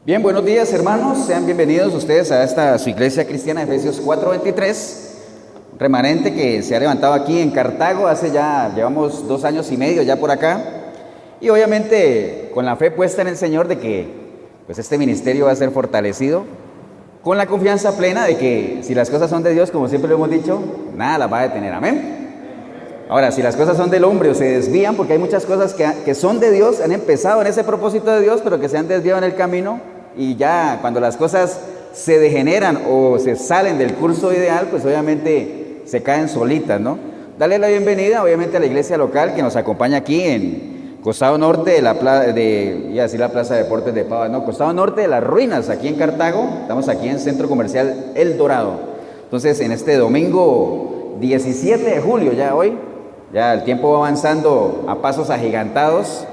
Bien, buenos días hermanos, sean bienvenidos ustedes a esta su iglesia cristiana Efesios 4:23, remanente que se ha levantado aquí en Cartago, llevamos 2 años y medio ya por acá, y obviamente con la fe puesta en el Señor de que pues este ministerio va a ser fortalecido, con la confianza plena de que si las cosas son de Dios, como siempre lo hemos dicho, nada las va a detener, amén. Ahora, si las cosas son del hombre o se desvían, porque hay muchas cosas que son de Dios, han empezado en ese propósito de Dios, pero que se han desviado en el camino, y ya cuando las cosas se degeneran o se salen del curso ideal, pues obviamente se caen solitas, ¿no? Dale la bienvenida, obviamente, a la iglesia local que nos acompaña aquí en Costado Norte de la Plaza de Deportes de Pavas, no, Costado Norte de las Ruinas, aquí en Cartago. Estamos aquí en Centro Comercial El Dorado. Entonces, en este domingo 17 de julio, ya el tiempo va avanzando a pasos agigantados.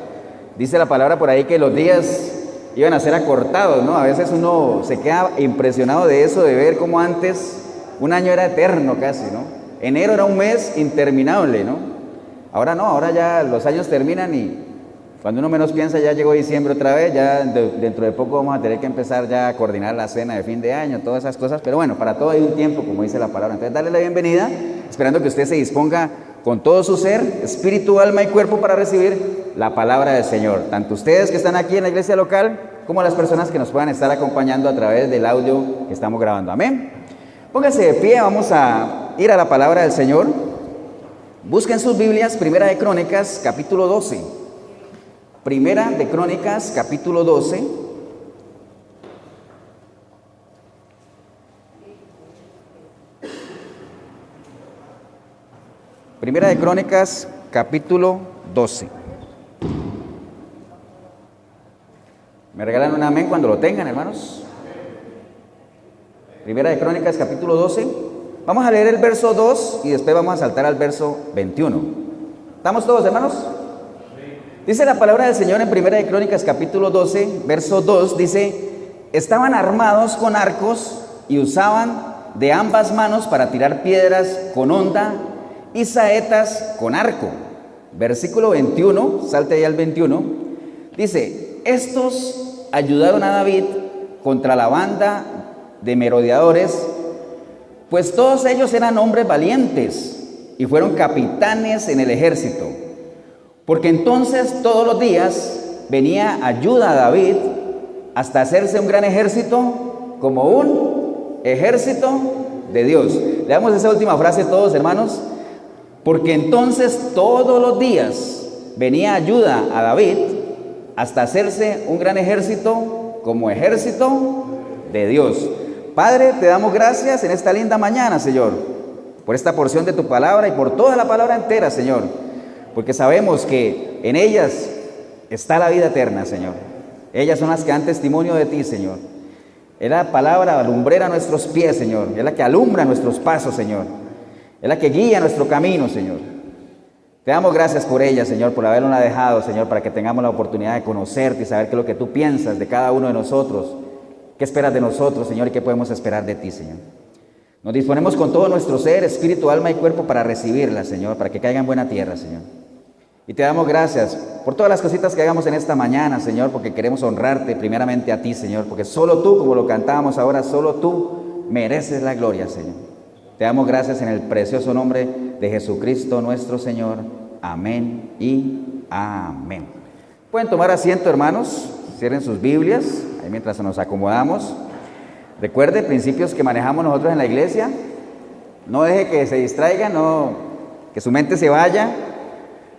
Dice la palabra por ahí que los días iban a ser acortados, ¿no? A veces uno se queda impresionado de eso, de ver cómo antes un año era eterno casi, ¿no? Enero era un mes interminable, ¿no? Ahora no, ahora ya los años terminan y cuando uno menos piensa ya llegó diciembre otra vez, ya dentro de poco vamos a tener que empezar ya a coordinar la cena de fin de año, todas esas cosas, pero bueno, para todo hay un tiempo, como dice la palabra. Entonces, darle la bienvenida, esperando que usted se disponga con todo su ser, espíritu, alma y cuerpo para recibir la palabra del Señor. Tanto ustedes que están aquí en la iglesia local, como las personas que nos puedan estar acompañando a través del audio que estamos grabando. Amén. Póngase de pie, vamos a ir a la palabra del Señor. Busquen sus Biblias, Primera de Crónicas, capítulo 12. Primera de Crónicas, capítulo 12. Primera de Crónicas, capítulo 12. ¿Me regalan un amén cuando lo tengan, hermanos? Primera de Crónicas, capítulo 12. Vamos a leer el verso 2 y después vamos a saltar al verso 21. ¿Estamos todos, hermanos? Dice la palabra del Señor en Primera de Crónicas, capítulo 12, verso 2, dice: estaban armados con arcos y usaban de ambas manos para tirar piedras con honda y saetas con arco. Versículo 21, salte ahí al 21, dice: estos ayudaron a David contra la banda de merodeadores, pues todos ellos eran hombres valientes y fueron capitanes en el ejército, porque entonces todos los días venía ayuda a David hasta hacerse un gran ejército, como un ejército de Dios. Leamos esa última frase todos, hermanos. Porque entonces todos los días venía ayuda a David hasta hacerse un gran ejército, como ejército de Dios. Padre, te damos gracias en esta linda mañana, Señor, por esta porción de tu palabra y por toda la palabra entera, Señor, porque sabemos que en ellas está la vida eterna, Señor. Ellas son las que dan testimonio de ti, Señor. Es la palabra alumbrera a nuestros pies, Señor. Es la que alumbra nuestros pasos, Señor. Es la que guía nuestro camino, Señor. Te damos gracias por ella, Señor, por habernos dejado, Señor, para que tengamos la oportunidad de conocerte y saber qué es lo que tú piensas de cada uno de nosotros. ¿Qué esperas de nosotros, Señor, y qué podemos esperar de ti, Señor? Nos disponemos con todo nuestro ser, espíritu, alma y cuerpo para recibirla, Señor, para que caiga en buena tierra, Señor. Y te damos gracias por todas las cositas que hagamos en esta mañana, Señor, porque queremos honrarte primeramente a ti, Señor, porque solo tú, como lo cantábamos ahora, solo tú mereces la gloria, Señor. Te damos gracias en el precioso nombre de Jesucristo nuestro Señor. Amén y amén. Pueden tomar asiento, hermanos. Cierren sus Biblias ahí mientras nos acomodamos. Recuerde principios que manejamos nosotros en la iglesia. No deje que se distraiga, que su mente se vaya.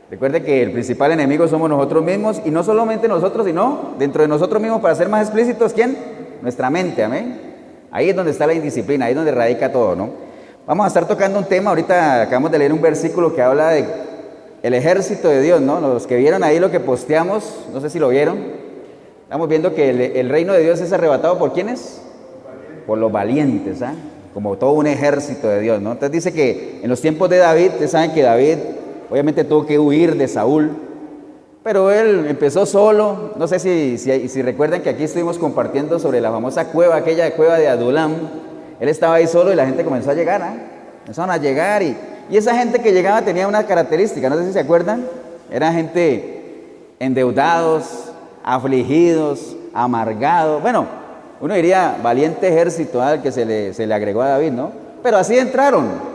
Recuerde que el principal enemigo somos nosotros mismos, y no solamente nosotros, sino dentro de nosotros mismos, para ser más explícitos, ¿quién? Nuestra mente, amén. Ahí es donde está la indisciplina, ahí es donde radica todo, ¿no? Vamos a estar tocando un tema. Ahorita acabamos de leer un versículo que habla de el ejército de Dios, ¿no? Los que vieron ahí lo que posteamos, no sé si lo vieron. Estamos viendo que el reino de Dios es arrebatado ¿por quiénes? Por los valientes, ¿ah? Como todo un ejército de Dios, ¿no? Entonces dice que en los tiempos de David, ustedes saben que David obviamente tuvo que huir de Saúl, pero él empezó solo. No sé si recuerdan que aquí estuvimos compartiendo sobre la famosa cueva, aquella cueva de Adulam. Él estaba ahí solo y la gente comenzó a llegar, empezaron a llegar y esa gente que llegaba tenía una característica, no sé si se acuerdan, era gente endeudados, afligidos, amargado. Bueno, uno diría valiente ejército al que se le agregó a David, ¿no? Pero así entraron.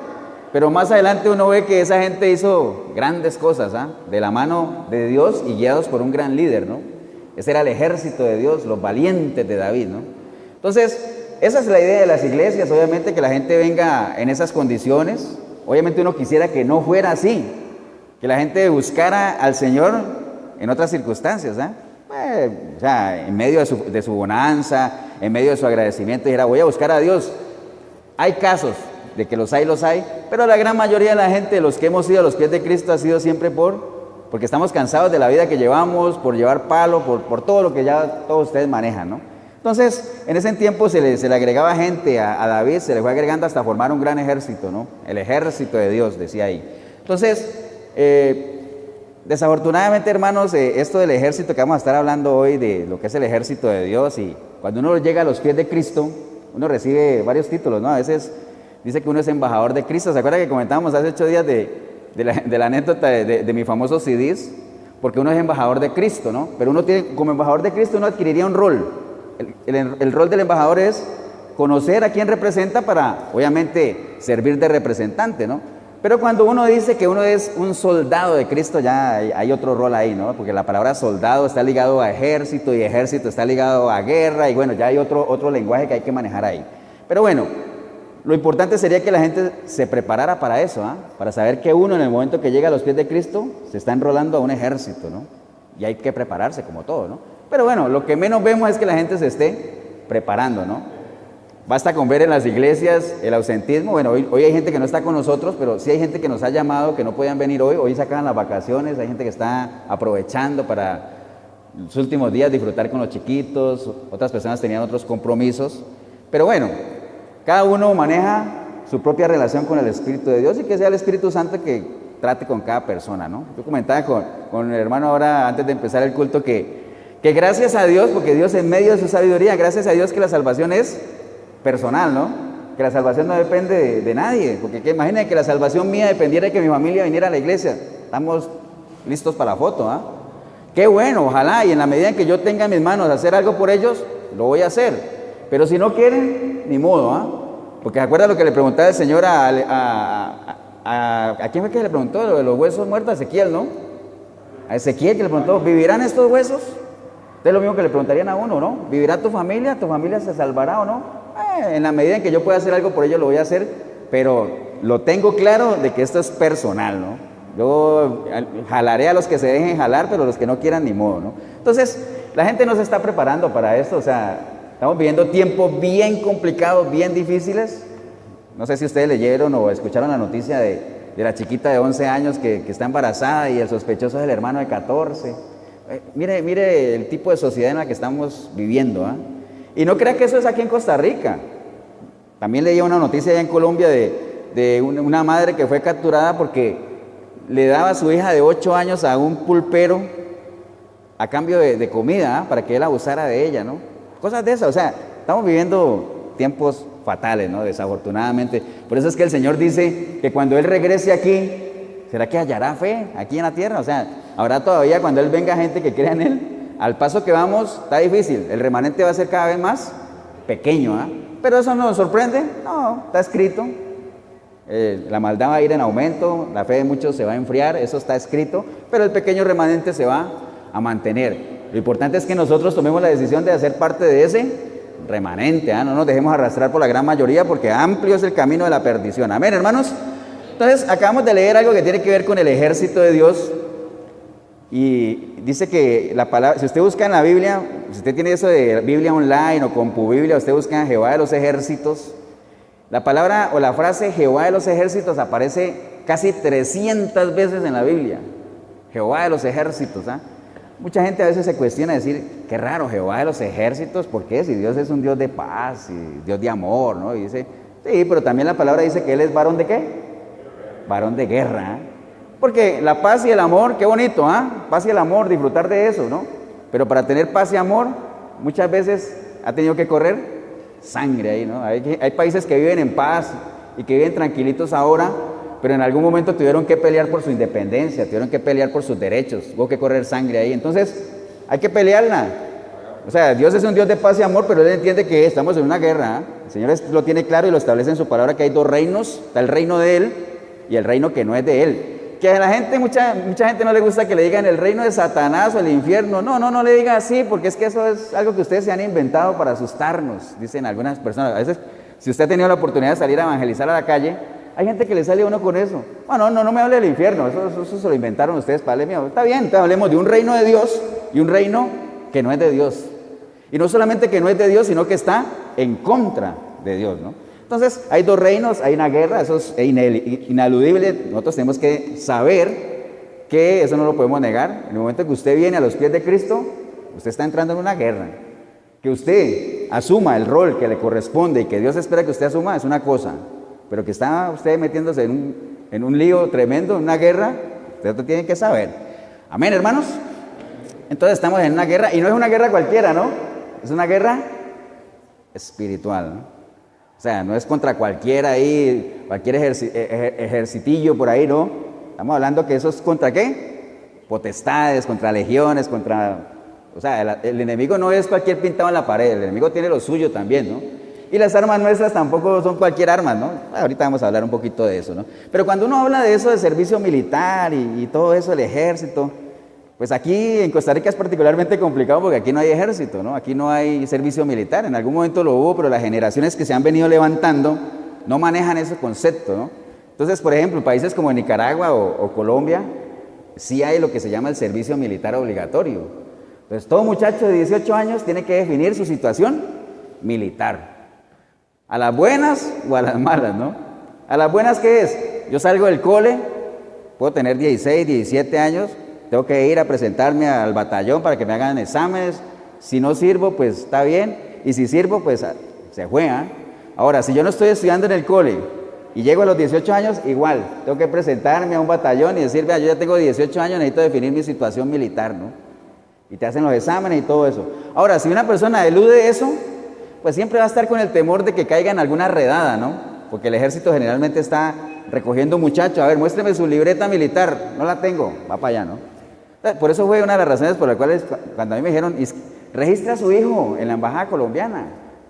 Pero más adelante uno ve que esa gente hizo grandes cosas, de la mano de Dios y guiados por un gran líder, ¿no? Ese era el ejército de Dios, los valientes de David, ¿no? Entonces, esa es la idea de las iglesias, obviamente que la gente venga en esas condiciones. Obviamente uno quisiera que no fuera así, que la gente buscara al Señor en otras circunstancias, o sea, en medio de su bonanza, en medio de su agradecimiento, dijera, voy a buscar a Dios. Hay casos de que los hay, pero la gran mayoría de la gente, los que hemos ido a los pies de Cristo, ha sido siempre porque estamos cansados de la vida que llevamos, por llevar palo, por todo lo que ya todos ustedes manejan, ¿no? Entonces, en ese tiempo se le agregaba gente a David, se le fue agregando hasta formar un gran ejército, ¿no? El ejército de Dios, decía ahí. Entonces, desafortunadamente, hermanos, esto del ejército que vamos a estar hablando hoy, de lo que es el ejército de Dios, y cuando uno llega a los pies de Cristo, uno recibe varios títulos, ¿no? A veces dice que uno es embajador de Cristo. ¿Se acuerdan que comentábamos hace 8 días de la anécdota de mi famoso CDs? Porque uno es embajador de Cristo, ¿no? Pero uno tiene, como embajador de Cristo, uno adquiriría un rol. El rol del embajador es conocer a quién representa para, obviamente, servir de representante, ¿no? Pero cuando uno dice que uno es un soldado de Cristo, ya hay otro rol ahí, ¿no? Porque la palabra soldado está ligado a ejército y ejército está ligado a guerra y bueno, ya hay otro lenguaje que hay que manejar ahí. Pero bueno, lo importante sería que la gente se preparara para eso, para saber que uno en el momento que llega a los pies de Cristo se está enrolando a un ejército, ¿no? Y hay que prepararse como todo, ¿no? Pero bueno, lo que menos vemos es que la gente se esté preparando, ¿no? Basta con ver en las iglesias el ausentismo. Bueno, hoy hay gente que no está con nosotros, pero sí hay gente que nos ha llamado, que no podían venir hoy. Hoy sacan las vacaciones, hay gente que está aprovechando para los últimos días disfrutar con los chiquitos. Otras personas tenían otros compromisos. Pero bueno, cada uno maneja su propia relación con el Espíritu de Dios y que sea el Espíritu Santo que trate con cada persona, ¿no? Yo comentaba con el hermano ahora, antes de empezar el culto, que gracias a Dios, porque Dios en medio de su sabiduría, gracias a Dios que la salvación es personal, ¿no? Que la salvación no depende de nadie, porque imaginen que la salvación mía dependiera de que mi familia viniera a la iglesia. Estamos listos para la foto, Qué bueno, ojalá, y en la medida en que yo tenga en mis manos hacer algo por ellos, lo voy a hacer. Pero si no quieren, ni modo, Porque ¿se acuerda lo que le preguntaba el Señor a quién fue que le preguntó? Lo de los huesos muertos, a Ezequiel, ¿no? A Ezequiel que le preguntó, ¿vivirán estos huesos? Es lo mismo que le preguntarían a uno, ¿no? ¿Vivirá tu familia se salvará o no? En la medida en que yo pueda hacer algo por ellos lo voy a hacer, pero lo tengo claro de que esto es personal, ¿no? Yo jalaré a los que se dejen jalar, pero los que no quieran ni modo, ¿no? Entonces, la gente no se está preparando para esto, o sea, estamos viviendo tiempos bien complicados, bien difíciles. No sé si ustedes leyeron o escucharon la noticia de la chiquita de 11 años que está embarazada y el sospechoso es el hermano de 14. Mire el tipo de sociedad en la que estamos viviendo, Y no crea que eso es aquí en Costa Rica. También leía una noticia allá en Colombia de una madre que fue capturada porque le daba a su hija de 8 años a un pulpero a cambio de comida, para que él abusara de ella, ¿no? Cosas de esas, o sea, estamos viviendo tiempos fatales, ¿no? Desafortunadamente. Por eso es que el Señor dice que cuando Él regrese aquí, ¿será que hallará fe aquí en la tierra? O sea, habrá todavía cuando Él venga gente que crea en Él. Al paso que vamos, está difícil. El remanente va a ser cada vez más pequeño, Pero eso no nos sorprende. No, está escrito. La maldad va a ir en aumento, la fe de muchos se va a enfriar, eso está escrito, pero el pequeño remanente se va a mantener. Lo importante es que nosotros tomemos la decisión de hacer parte de ese remanente, no nos dejemos arrastrar por la gran mayoría, porque amplio es el camino de la perdición. Amén, hermanos. Entonces, acabamos de leer algo que tiene que ver con el ejército de Dios, y dice que la palabra, si usted busca en la Biblia, si usted tiene eso de Biblia online o CompuBiblia, usted busca en Jehová de los ejércitos, la palabra o la frase Jehová de los ejércitos aparece casi 300 veces en la Biblia. Jehová de los ejércitos, Mucha gente a veces se cuestiona decir, qué raro, Jehová de los ejércitos, ¿por qué? Si Dios es un Dios de paz y Dios de amor, ¿no? Y dice, sí, pero también la palabra dice que Él es varón de ¿qué? Varón de guerra, Porque la paz y el amor, qué bonito, Paz y el amor, disfrutar de eso, ¿no? Pero para tener paz y amor, muchas veces ha tenido que correr sangre ahí, ¿no? Hay países que viven en paz y que viven tranquilitos ahora, pero en algún momento tuvieron que pelear por su independencia, tuvieron que pelear por sus derechos, hubo que correr sangre ahí. Entonces, hay que pelearla. O sea, Dios es un Dios de paz y amor, pero Él entiende que estamos en una guerra. ¿Ah? El Señor lo tiene claro y lo establece en su palabra, que hay dos reinos. Está el reino de Él y el reino que no es de Él. Que a la gente, mucha gente no le gusta que le digan el reino de Satanás o el infierno. No le diga así, porque es que eso es algo que ustedes se han inventado para asustarnos, dicen algunas personas. A veces, si usted ha tenido la oportunidad de salir a evangelizar a la calle, hay gente que le sale a uno con eso. Bueno, no me hable del infierno, eso se lo inventaron ustedes para hablar mío. Está bien, entonces hablemos de un reino de Dios y un reino que no es de Dios. Y no solamente que no es de Dios, sino que está en contra de Dios, ¿no? Entonces, hay dos reinos, hay una guerra, eso es inaludible. Nosotros tenemos que saber que eso no lo podemos negar. En el momento que usted viene a los pies de Cristo, usted está entrando en una guerra. Que usted asuma el rol que le corresponde y que Dios espera que usted asuma es una cosa. Pero que está usted metiéndose en un lío tremendo, en una guerra, usted lo tiene que saber. Amén, hermanos. Entonces estamos en una guerra, y no es una guerra cualquiera, ¿no? Es una guerra espiritual, ¿no? O sea, no es contra cualquiera ahí, cualquier ejercitillo por ahí, ¿no? Estamos hablando que eso es contra ¿qué? Potestades, contra legiones, contra... O sea, el enemigo no es cualquier pintado en la pared, el enemigo tiene lo suyo también, ¿no? Y las armas nuestras tampoco son cualquier arma, ¿no? Ahorita vamos a hablar un poquito de eso, ¿no? Pero cuando uno habla de eso, de servicio militar y todo eso, el ejército, pues aquí en Costa Rica es particularmente complicado porque aquí no hay ejército, ¿no? Aquí no hay servicio militar. En algún momento lo hubo, pero las generaciones que se han venido levantando no manejan ese concepto, ¿no? Entonces, por ejemplo, en países como Nicaragua o Colombia, sí hay lo que se llama el servicio militar obligatorio. Entonces, todo muchacho de 18 años tiene que definir su situación militar. A las buenas o a las malas, ¿no? A las buenas, ¿qué es? Yo salgo del cole, puedo tener 16, 17 años, tengo que ir a presentarme al batallón para que me hagan exámenes. Si no sirvo, pues está bien. Y si sirvo, pues se juega. Ahora, si yo no estoy estudiando en el cole y llego a los 18 años, igual, tengo que presentarme a un batallón y decir, vea, yo ya tengo 18 años, necesito definir mi situación militar, ¿no? Y te hacen los exámenes y todo eso. Ahora, si una persona elude eso, pues siempre va a estar con el temor de que caiga en alguna redada, ¿no? Porque el ejército generalmente está recogiendo muchachos. A ver, muéstreme su libreta militar. No la tengo, va para allá, ¿no? Por eso fue una de las razones por las cuales cuando a mí me dijeron, registre a su hijo en la embajada colombiana,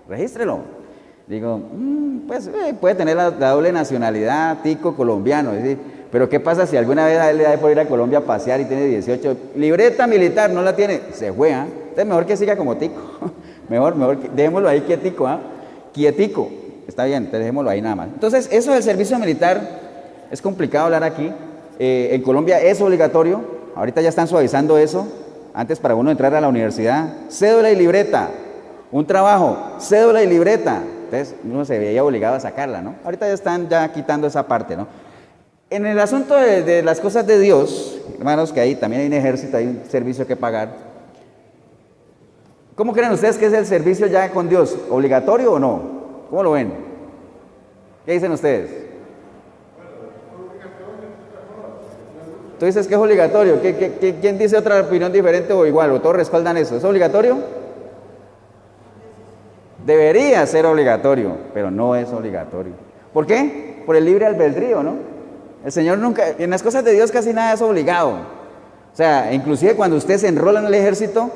regístrelo. Digo, pues puede tener la doble nacionalidad, tico, colombiano, ¿sí? Pero ¿qué pasa si alguna vez a él le da por ir a Colombia a pasear y tiene 18? Libreta militar, no la tiene, se juega. Entonces mejor que siga como tico, mejor, dejémoslo ahí quietico, ¿ah? Quietico, está bien, entonces dejémoslo ahí nada más. Entonces eso del servicio militar es complicado hablar aquí. En Colombia es obligatorio. Ahorita ya están suavizando eso. Antes, para uno entrar a la universidad, cédula y libreta. Un trabajo, cédula y libreta. Entonces uno se veía obligado a sacarla, ¿no? Ahorita ya están quitando esa parte, ¿no? En el asunto de las cosas de Dios, hermanos, que ahí también hay un ejército, hay un servicio que pagar. ¿Cómo creen ustedes que es el servicio ya con Dios? ¿Obligatorio o no? ¿Cómo lo ven? ¿Qué dicen ustedes? Tú dices que es obligatorio. ¿Quién dice otra opinión diferente o igual? ¿O todos respaldan eso? ¿Es obligatorio? Debería ser obligatorio, pero no es obligatorio. ¿Por qué? Por el libre albedrío, ¿no? El Señor nunca, en las cosas de Dios casi nada es obligado. O sea, inclusive cuando usted se enrola en el ejército,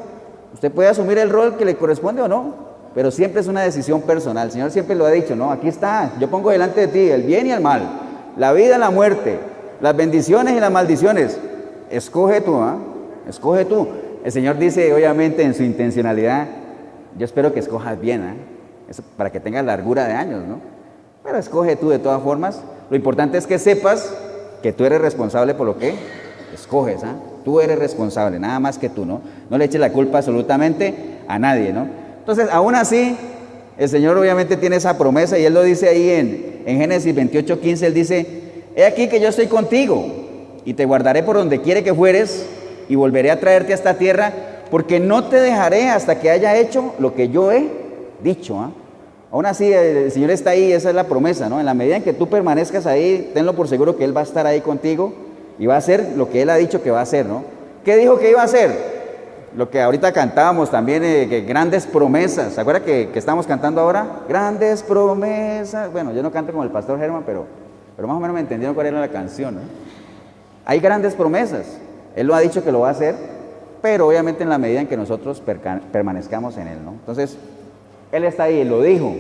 usted puede asumir el rol que le corresponde o no, pero siempre es una decisión personal. El Señor siempre lo ha dicho, ¿no? Aquí está, yo pongo delante de ti el bien y el mal, la vida y la muerte, las bendiciones y las maldiciones. Escoge tú, ¿ah? Escoge tú. El Señor dice, obviamente, en su intencionalidad, yo espero que escojas bien, ¿eh? Eso para que tengas largura de años, ¿no? Pero escoge tú de todas formas. Lo importante es que sepas que tú eres responsable por lo que escoges, ¿ah? Tú eres responsable, nada más que tú, ¿no? No le eches la culpa absolutamente a nadie, ¿no? Entonces, aún así, el Señor obviamente tiene esa promesa y Él lo dice ahí en Génesis 28:15, Él dice, he aquí que yo estoy contigo y te guardaré por donde quiere que fueres y volveré a traerte a esta tierra, porque no te dejaré hasta que haya hecho lo que yo he dicho, ¿ah? Aún así, el Señor está ahí, esa es la promesa, ¿no? En la medida en que tú permanezcas ahí, tenlo por seguro que Él va a estar ahí contigo y va a hacer lo que Él ha dicho que va a hacer, ¿no? ¿Qué dijo que iba a hacer? Lo que ahorita cantábamos también, que grandes promesas. ¿Se acuerda que estamos cantando ahora? Grandes promesas. Bueno, yo no canto como el pastor Germán, pero más o menos me entendieron cuál era la canción, ¿no? Hay grandes promesas. Él lo ha dicho que lo va a hacer. pero obviamente en la medida en que nosotros permanezcamos en Él, ¿no? Entonces, Él está ahí, lo dijo,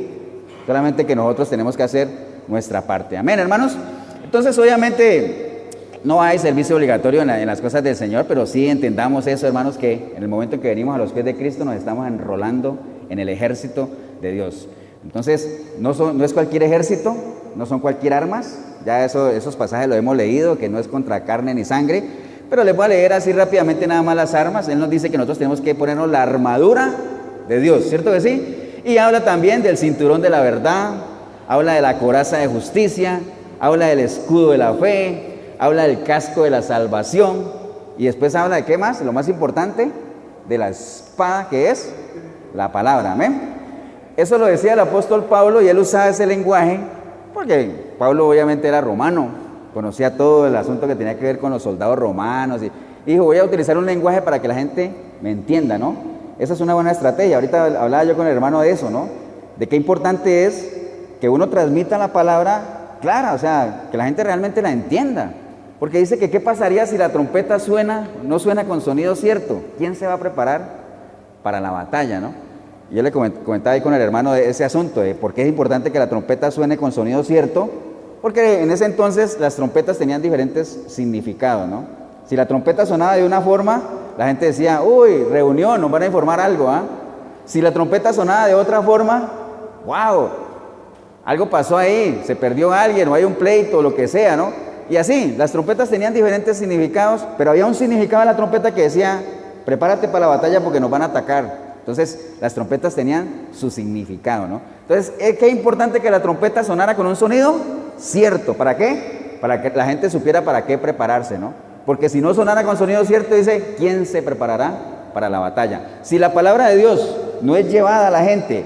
solamente que nosotros tenemos que hacer nuestra parte. Amén, hermanos. Entonces, obviamente, no hay servicio obligatorio en las cosas del Señor, pero sí entendamos eso, hermanos, que en el momento en que venimos a los pies de Cristo nos estamos enrolando en el ejército de Dios. Entonces, no es cualquier ejército, no son cualquier armas, ya esos pasajes los hemos leído, que no es contra carne ni sangre, pero les voy a leer así rápidamente nada más las armas. Él nos dice que nosotros tenemos que ponernos la armadura de Dios, ¿cierto que sí? Y habla también del cinturón de la verdad, habla de la coraza de justicia, habla del escudo de la fe, habla del casco de la salvación, y después habla de ¿qué más? Lo más importante, de la espada, que es la palabra, amén. Eso lo decía el apóstol Pablo, y él usaba ese lenguaje porque Pablo obviamente era romano, conocía todo el asunto que tenía que ver con los soldados romanos, y dijo, voy a utilizar un lenguaje para que la gente me entienda, ¿no? Esa es una buena estrategia. Ahorita hablaba yo con el hermano de eso, ¿no? De qué importante es que uno transmita la palabra clara, o sea, que la gente realmente la entienda. Porque dice que qué pasaría si la trompeta no suena con sonido cierto. ¿Quién se va a preparar para la batalla, no? Yo le comentaba ahí con el hermano de ese asunto, de por qué es importante que la trompeta suene con sonido cierto, porque en ese entonces las trompetas tenían diferentes significados, ¿no? Si la trompeta sonaba de una forma, la gente decía, uy, reunión, nos van a informar algo, ¿ah? Si la trompeta sonaba de otra forma, wow, algo pasó ahí, se perdió alguien, o hay un pleito, o lo que sea, ¿no? Y así, las trompetas tenían diferentes significados, pero había un significado de la trompeta que decía, prepárate para la batalla porque nos van a atacar. Entonces, las trompetas tenían su significado, ¿no? Entonces, qué importante que la trompeta sonara con un sonido cierto. ¿Para qué? Para que la gente supiera para qué prepararse, ¿no? Porque si no sonara con sonido cierto, dice, ¿quién se preparará para la batalla? Si la palabra de Dios no es llevada a la gente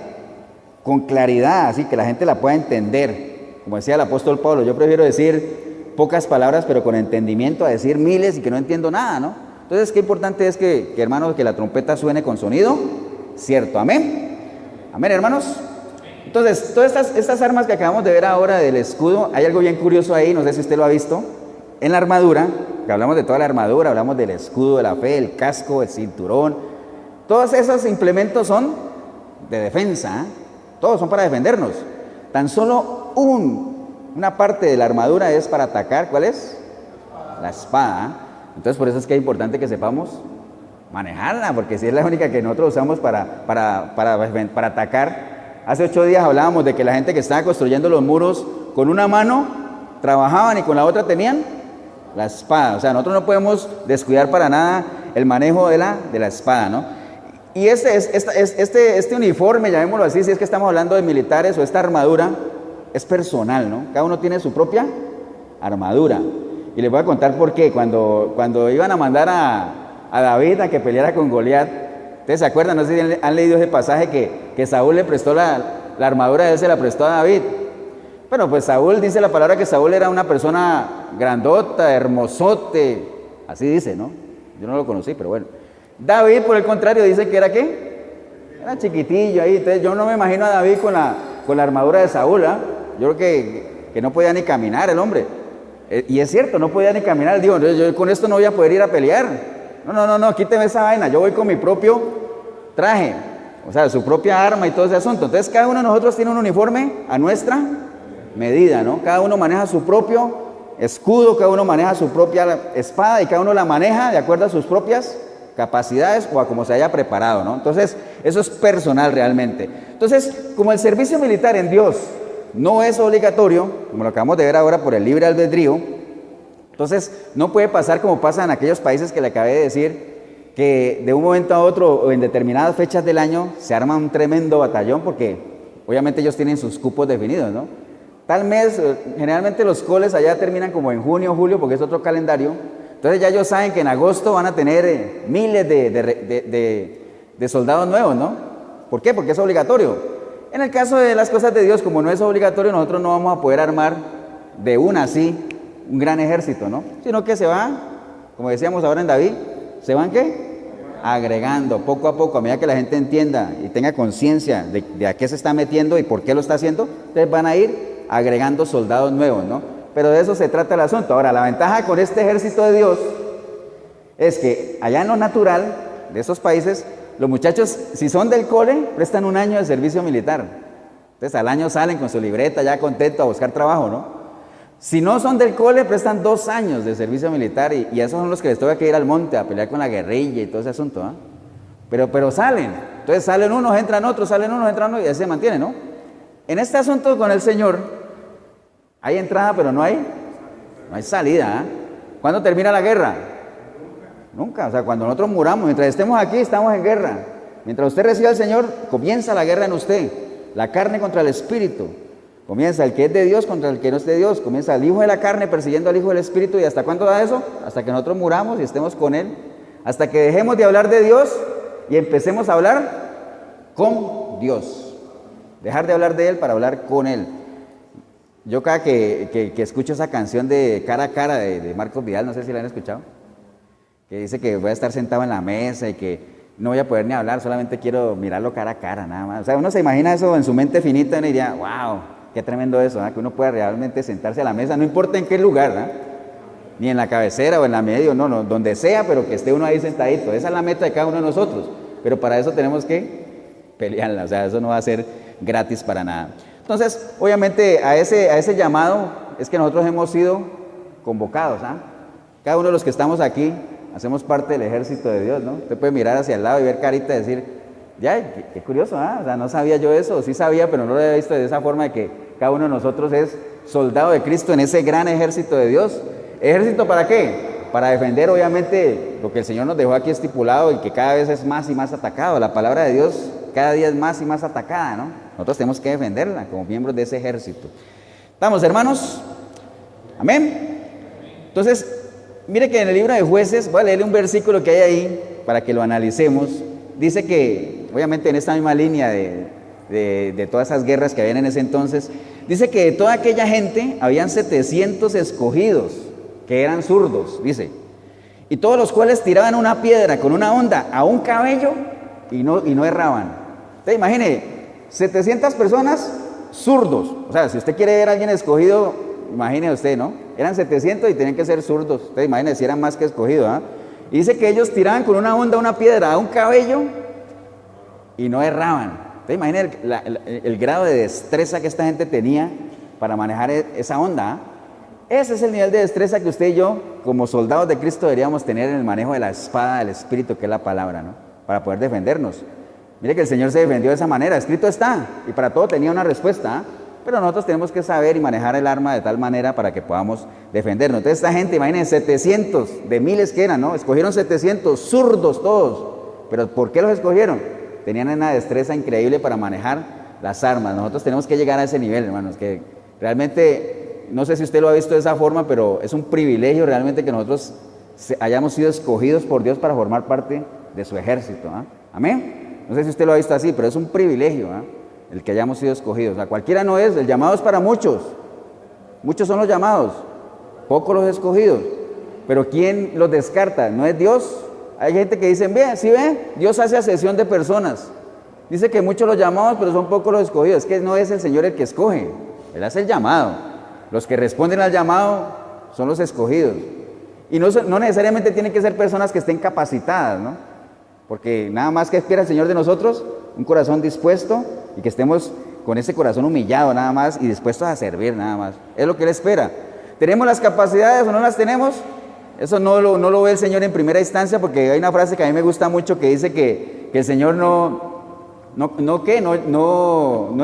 con claridad, así que la gente la pueda entender, como decía el apóstol Pablo, yo prefiero decir pocas palabras, pero con entendimiento, a decir miles y que no entiendo nada, ¿no? Entonces, qué importante es que hermanos, que la trompeta suene con sonido cierto, amén. Amén, hermanos. Entonces, todas estas armas que acabamos de ver ahora del escudo, hay algo bien curioso ahí, no sé si usted lo ha visto. En la armadura, que hablamos de toda la armadura, hablamos del escudo de la fe, el casco, el cinturón. Todos esos implementos son de defensa, ¿eh? Todos son para defendernos. Tan solo una parte de la armadura es para atacar, ¿cuál es? La espada. Entonces, por eso es que es importante que sepamos manejarla, porque si es la única que nosotros usamos para atacar. Hace 8 días hablábamos de que la gente que estaba construyendo los muros con una mano trabajaban y con la otra tenían la espada. O sea, nosotros no podemos descuidar para nada el manejo de la espada, ¿no? Y este uniforme, llamémoslo así, si es que estamos hablando de militares, o esta armadura, es personal, ¿no? Cada uno tiene su propia armadura. Y les voy a contar por qué. Cuando iban a mandar a David a que peleara con Goliat, ¿ustedes se acuerdan? No sé si han leído ese pasaje que Saúl le prestó la armadura de él, se la prestó a David. Bueno, pues Saúl, dice la palabra que Saúl era una persona grandota, hermosote, así dice, ¿no? Yo no lo conocí, pero bueno. David, por el contrario, dice que era ¿qué? Era chiquitillo ahí. Entonces yo no me imagino a David con la armadura de Saúl, ¿ah? Yo creo que no podía ni caminar el hombre. Y es cierto, no podía ni caminar. Digo, yo con esto no voy a poder ir a pelear. No, quíteme esa vaina. Yo voy con mi propio traje, o sea, su propia arma y todo ese asunto. Entonces cada uno de nosotros tiene un uniforme a nuestra medida, ¿no? Cada uno maneja su propio escudo, cada uno maneja su propia espada, y cada uno la maneja de acuerdo a sus propias capacidades o a como se haya preparado, ¿no? Entonces, eso es personal realmente. Entonces, como el servicio militar en Dios no es obligatorio, como lo acabamos de ver ahora por el libre albedrío, entonces no puede pasar como pasa en aquellos países que le acabé de decir, que de un momento a otro o en determinadas fechas del año se arma un tremendo batallón, porque obviamente ellos tienen sus cupos definidos, ¿no? Tal mes, generalmente los coles allá terminan como en junio o julio, porque es otro calendario. Entonces ya ellos saben que en agosto van a tener miles de soldados nuevos, ¿no? ¿Por qué? Porque es obligatorio. En el caso de las cosas de Dios, como no es obligatorio, nosotros no vamos a poder armar de una así un gran ejército, ¿no? Sino que se van, como decíamos ahora en David, ¿se van qué? Agregando poco a poco, a medida que la gente entienda y tenga conciencia de a qué se está metiendo y por qué lo está haciendo, entonces van a ir agregando soldados nuevos, ¿no? Pero de eso se trata el asunto. Ahora, la ventaja con este ejército de Dios es que allá en lo natural de esos países, los muchachos, si son del cole, prestan un año de servicio militar. Entonces al año salen con su libreta ya contentos a buscar trabajo, ¿no? Si no son del cole, prestan 2 años de servicio militar y esos son los que les toca que ir al monte a pelear con la guerrilla y todo ese asunto, ¿ah? Pero salen. Entonces salen unos, entran otros, salen unos, entran otros y así se mantiene, ¿no? En este asunto con el Señor, hay entrada, pero no hay salida, ¿ah? ¿Cuándo termina la guerra? Nunca. O sea, cuando nosotros muramos, mientras estemos aquí, estamos en guerra. Mientras usted reciba al Señor, comienza la guerra en usted. La carne contra el espíritu. Comienza el que es de Dios contra el que no es de Dios. Comienza el hijo de la carne persiguiendo al hijo del espíritu. ¿Y hasta cuándo da eso? Hasta que nosotros muramos y estemos con Él. Hasta que dejemos de hablar de Dios y empecemos a hablar con Dios. Dejar de hablar de Él para hablar con Él. Yo cada que escucho esa canción de Cara a Cara de Marcos Vidal, no sé si la han escuchado, que dice que voy a estar sentado en la mesa y que no voy a poder ni hablar, solamente quiero mirarlo cara a cara, nada más. O sea, uno se imagina eso en su mente finita y uno diría, wow, qué tremendo eso, ¿eh? Que uno pueda realmente sentarse a la mesa, no importa en qué lugar, ¿eh? Ni en la cabecera o en la medio, no, donde sea, pero que esté uno ahí sentadito. Esa es la meta de cada uno de nosotros, pero para eso tenemos que pelearla, o sea, eso no va a ser gratis para nada. Entonces, obviamente, a ese llamado es que nosotros hemos sido convocados, ¿ah? Cada uno de los que estamos aquí hacemos parte del ejército de Dios, ¿no? Usted puede mirar hacia el lado y ver carita y decir, ya, qué curioso, ¿ah? O sea, no sabía yo eso, sí sabía, pero no lo había visto de esa forma de que cada uno de nosotros es soldado de Cristo en ese gran ejército de Dios. ¿Ejército para qué? Para defender, obviamente, lo que el Señor nos dejó aquí estipulado y que cada vez es más y más atacado. La palabra de Dios cada día es más y más atacada, ¿no? Nosotros tenemos que defenderla como miembros de ese ejército. ¿Estamos, hermanos? Amén. Entonces, mire que en el libro de Jueces, voy a leerle un versículo que hay ahí para que lo analicemos. Dice que, obviamente en esta misma línea de todas esas guerras que habían en ese entonces, dice que de toda aquella gente habían 700 escogidos que eran zurdos, dice, y todos los cuales tiraban una piedra con una honda a un cabello y no erraban. Usted imagine, 700 personas zurdos. O sea, si usted quiere ver a alguien escogido, imagine usted, ¿no? Eran 700 y tenían que ser zurdos. Usted imagine si eran más que escogidos, ¿ah? Y dice que ellos tiraban con una honda una piedra a un cabello y no erraban. Usted imagine el grado de destreza que esta gente tenía para manejar esa onda, ¿ah? Ese es el nivel de destreza que usted y yo, como soldados de Cristo, deberíamos tener en el manejo de la espada del Espíritu, que es la palabra, ¿no? Para poder defendernos. Mire que el Señor se defendió de esa manera, escrito está, y para todo tenía una respuesta, ¿eh? Pero nosotros tenemos que saber y manejar el arma de tal manera para que podamos defendernos. Entonces esta gente, imagínense, 700 de miles que eran, ¿no? Escogieron 700, zurdos todos. ¿Pero por qué los escogieron? Tenían una destreza increíble para manejar las armas. Nosotros tenemos que llegar a ese nivel, hermanos, que realmente, no sé si usted lo ha visto de esa forma, pero es un privilegio realmente que nosotros hayamos sido escogidos por Dios para formar parte de su ejército, ¿eh? Amén. No sé si usted lo ha visto así, pero es un privilegio, ¿eh? El que hayamos sido escogidos. O sea, cualquiera no es, el llamado es para muchos. Muchos son los llamados, pocos los escogidos. Pero ¿quién los descarta? ¿No es Dios? Hay gente que dice, ve, ¿sí ve? Dios hace asesión de personas. Dice que muchos los llamados, pero son pocos los escogidos. Es que no es el Señor el que escoge, Él hace el llamado. Los que responden al llamado son los escogidos. Y no necesariamente tienen que ser personas que estén capacitadas, ¿no? Porque nada más que espera el Señor de nosotros, un corazón dispuesto y que estemos con ese corazón humillado nada más y dispuestos a servir nada más. Es lo que Él espera. ¿Tenemos las capacidades o no las tenemos? Eso no lo ve el Señor en primera instancia, porque hay una frase que a mí me gusta mucho que dice que el Señor no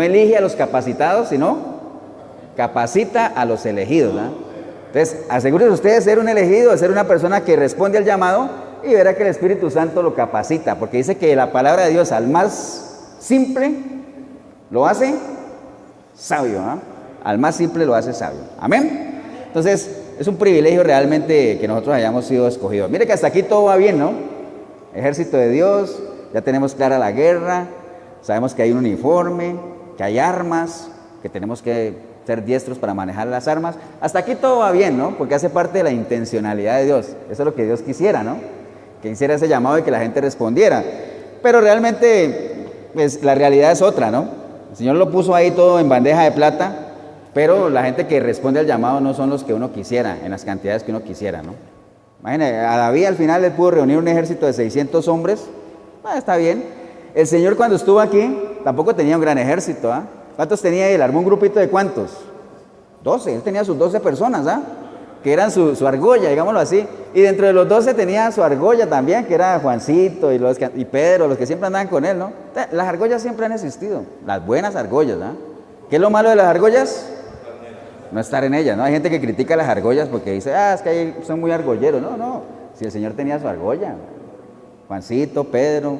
elige a los capacitados, sino capacita a los elegidos, ¿no? Entonces, asegúrese usted de ser un elegido, de ser una persona que responde al llamado y verá que el Espíritu Santo lo capacita, porque dice que la palabra de Dios al más simple lo hace sabio, ¿no? Al más simple lo hace sabio. Amén. Entonces, es un privilegio realmente que nosotros hayamos sido escogidos. Mire que hasta aquí todo va bien, ¿no? Ejército de Dios, ya tenemos clara la guerra, sabemos que hay un uniforme, que hay armas, que tenemos que ser diestros para manejar las armas. Hasta aquí todo va bien, ¿no? Porque hace parte de la intencionalidad de Dios. Eso es lo que Dios quisiera, ¿no? Que hiciera ese llamado y que la gente respondiera. Pero realmente, pues la realidad es otra, ¿no? El Señor lo puso ahí todo en bandeja de plata, pero la gente que responde al llamado no son los que uno quisiera, en las cantidades que uno quisiera, ¿no? Imagínense, a David al final le pudo reunir un ejército de 600 hombres. Está bien. El Señor cuando estuvo aquí tampoco tenía un gran ejército. ¿Cuántos tenía él? ¿Armó un grupito de cuántos? 12. Él tenía sus 12 personas, que eran su argolla, digámoslo así. Y dentro de los 12 tenía su argolla también, que era Juancito y Pedro, los que siempre andaban con él, ¿no? Las argollas siempre han existido, las buenas argollas, ¿Qué es lo malo de las argollas? No estar en ellas, ¿no? Hay gente que critica las argollas porque dice, es que ahí son muy argolleros. No, si el Señor tenía su argolla. Juancito, Pedro,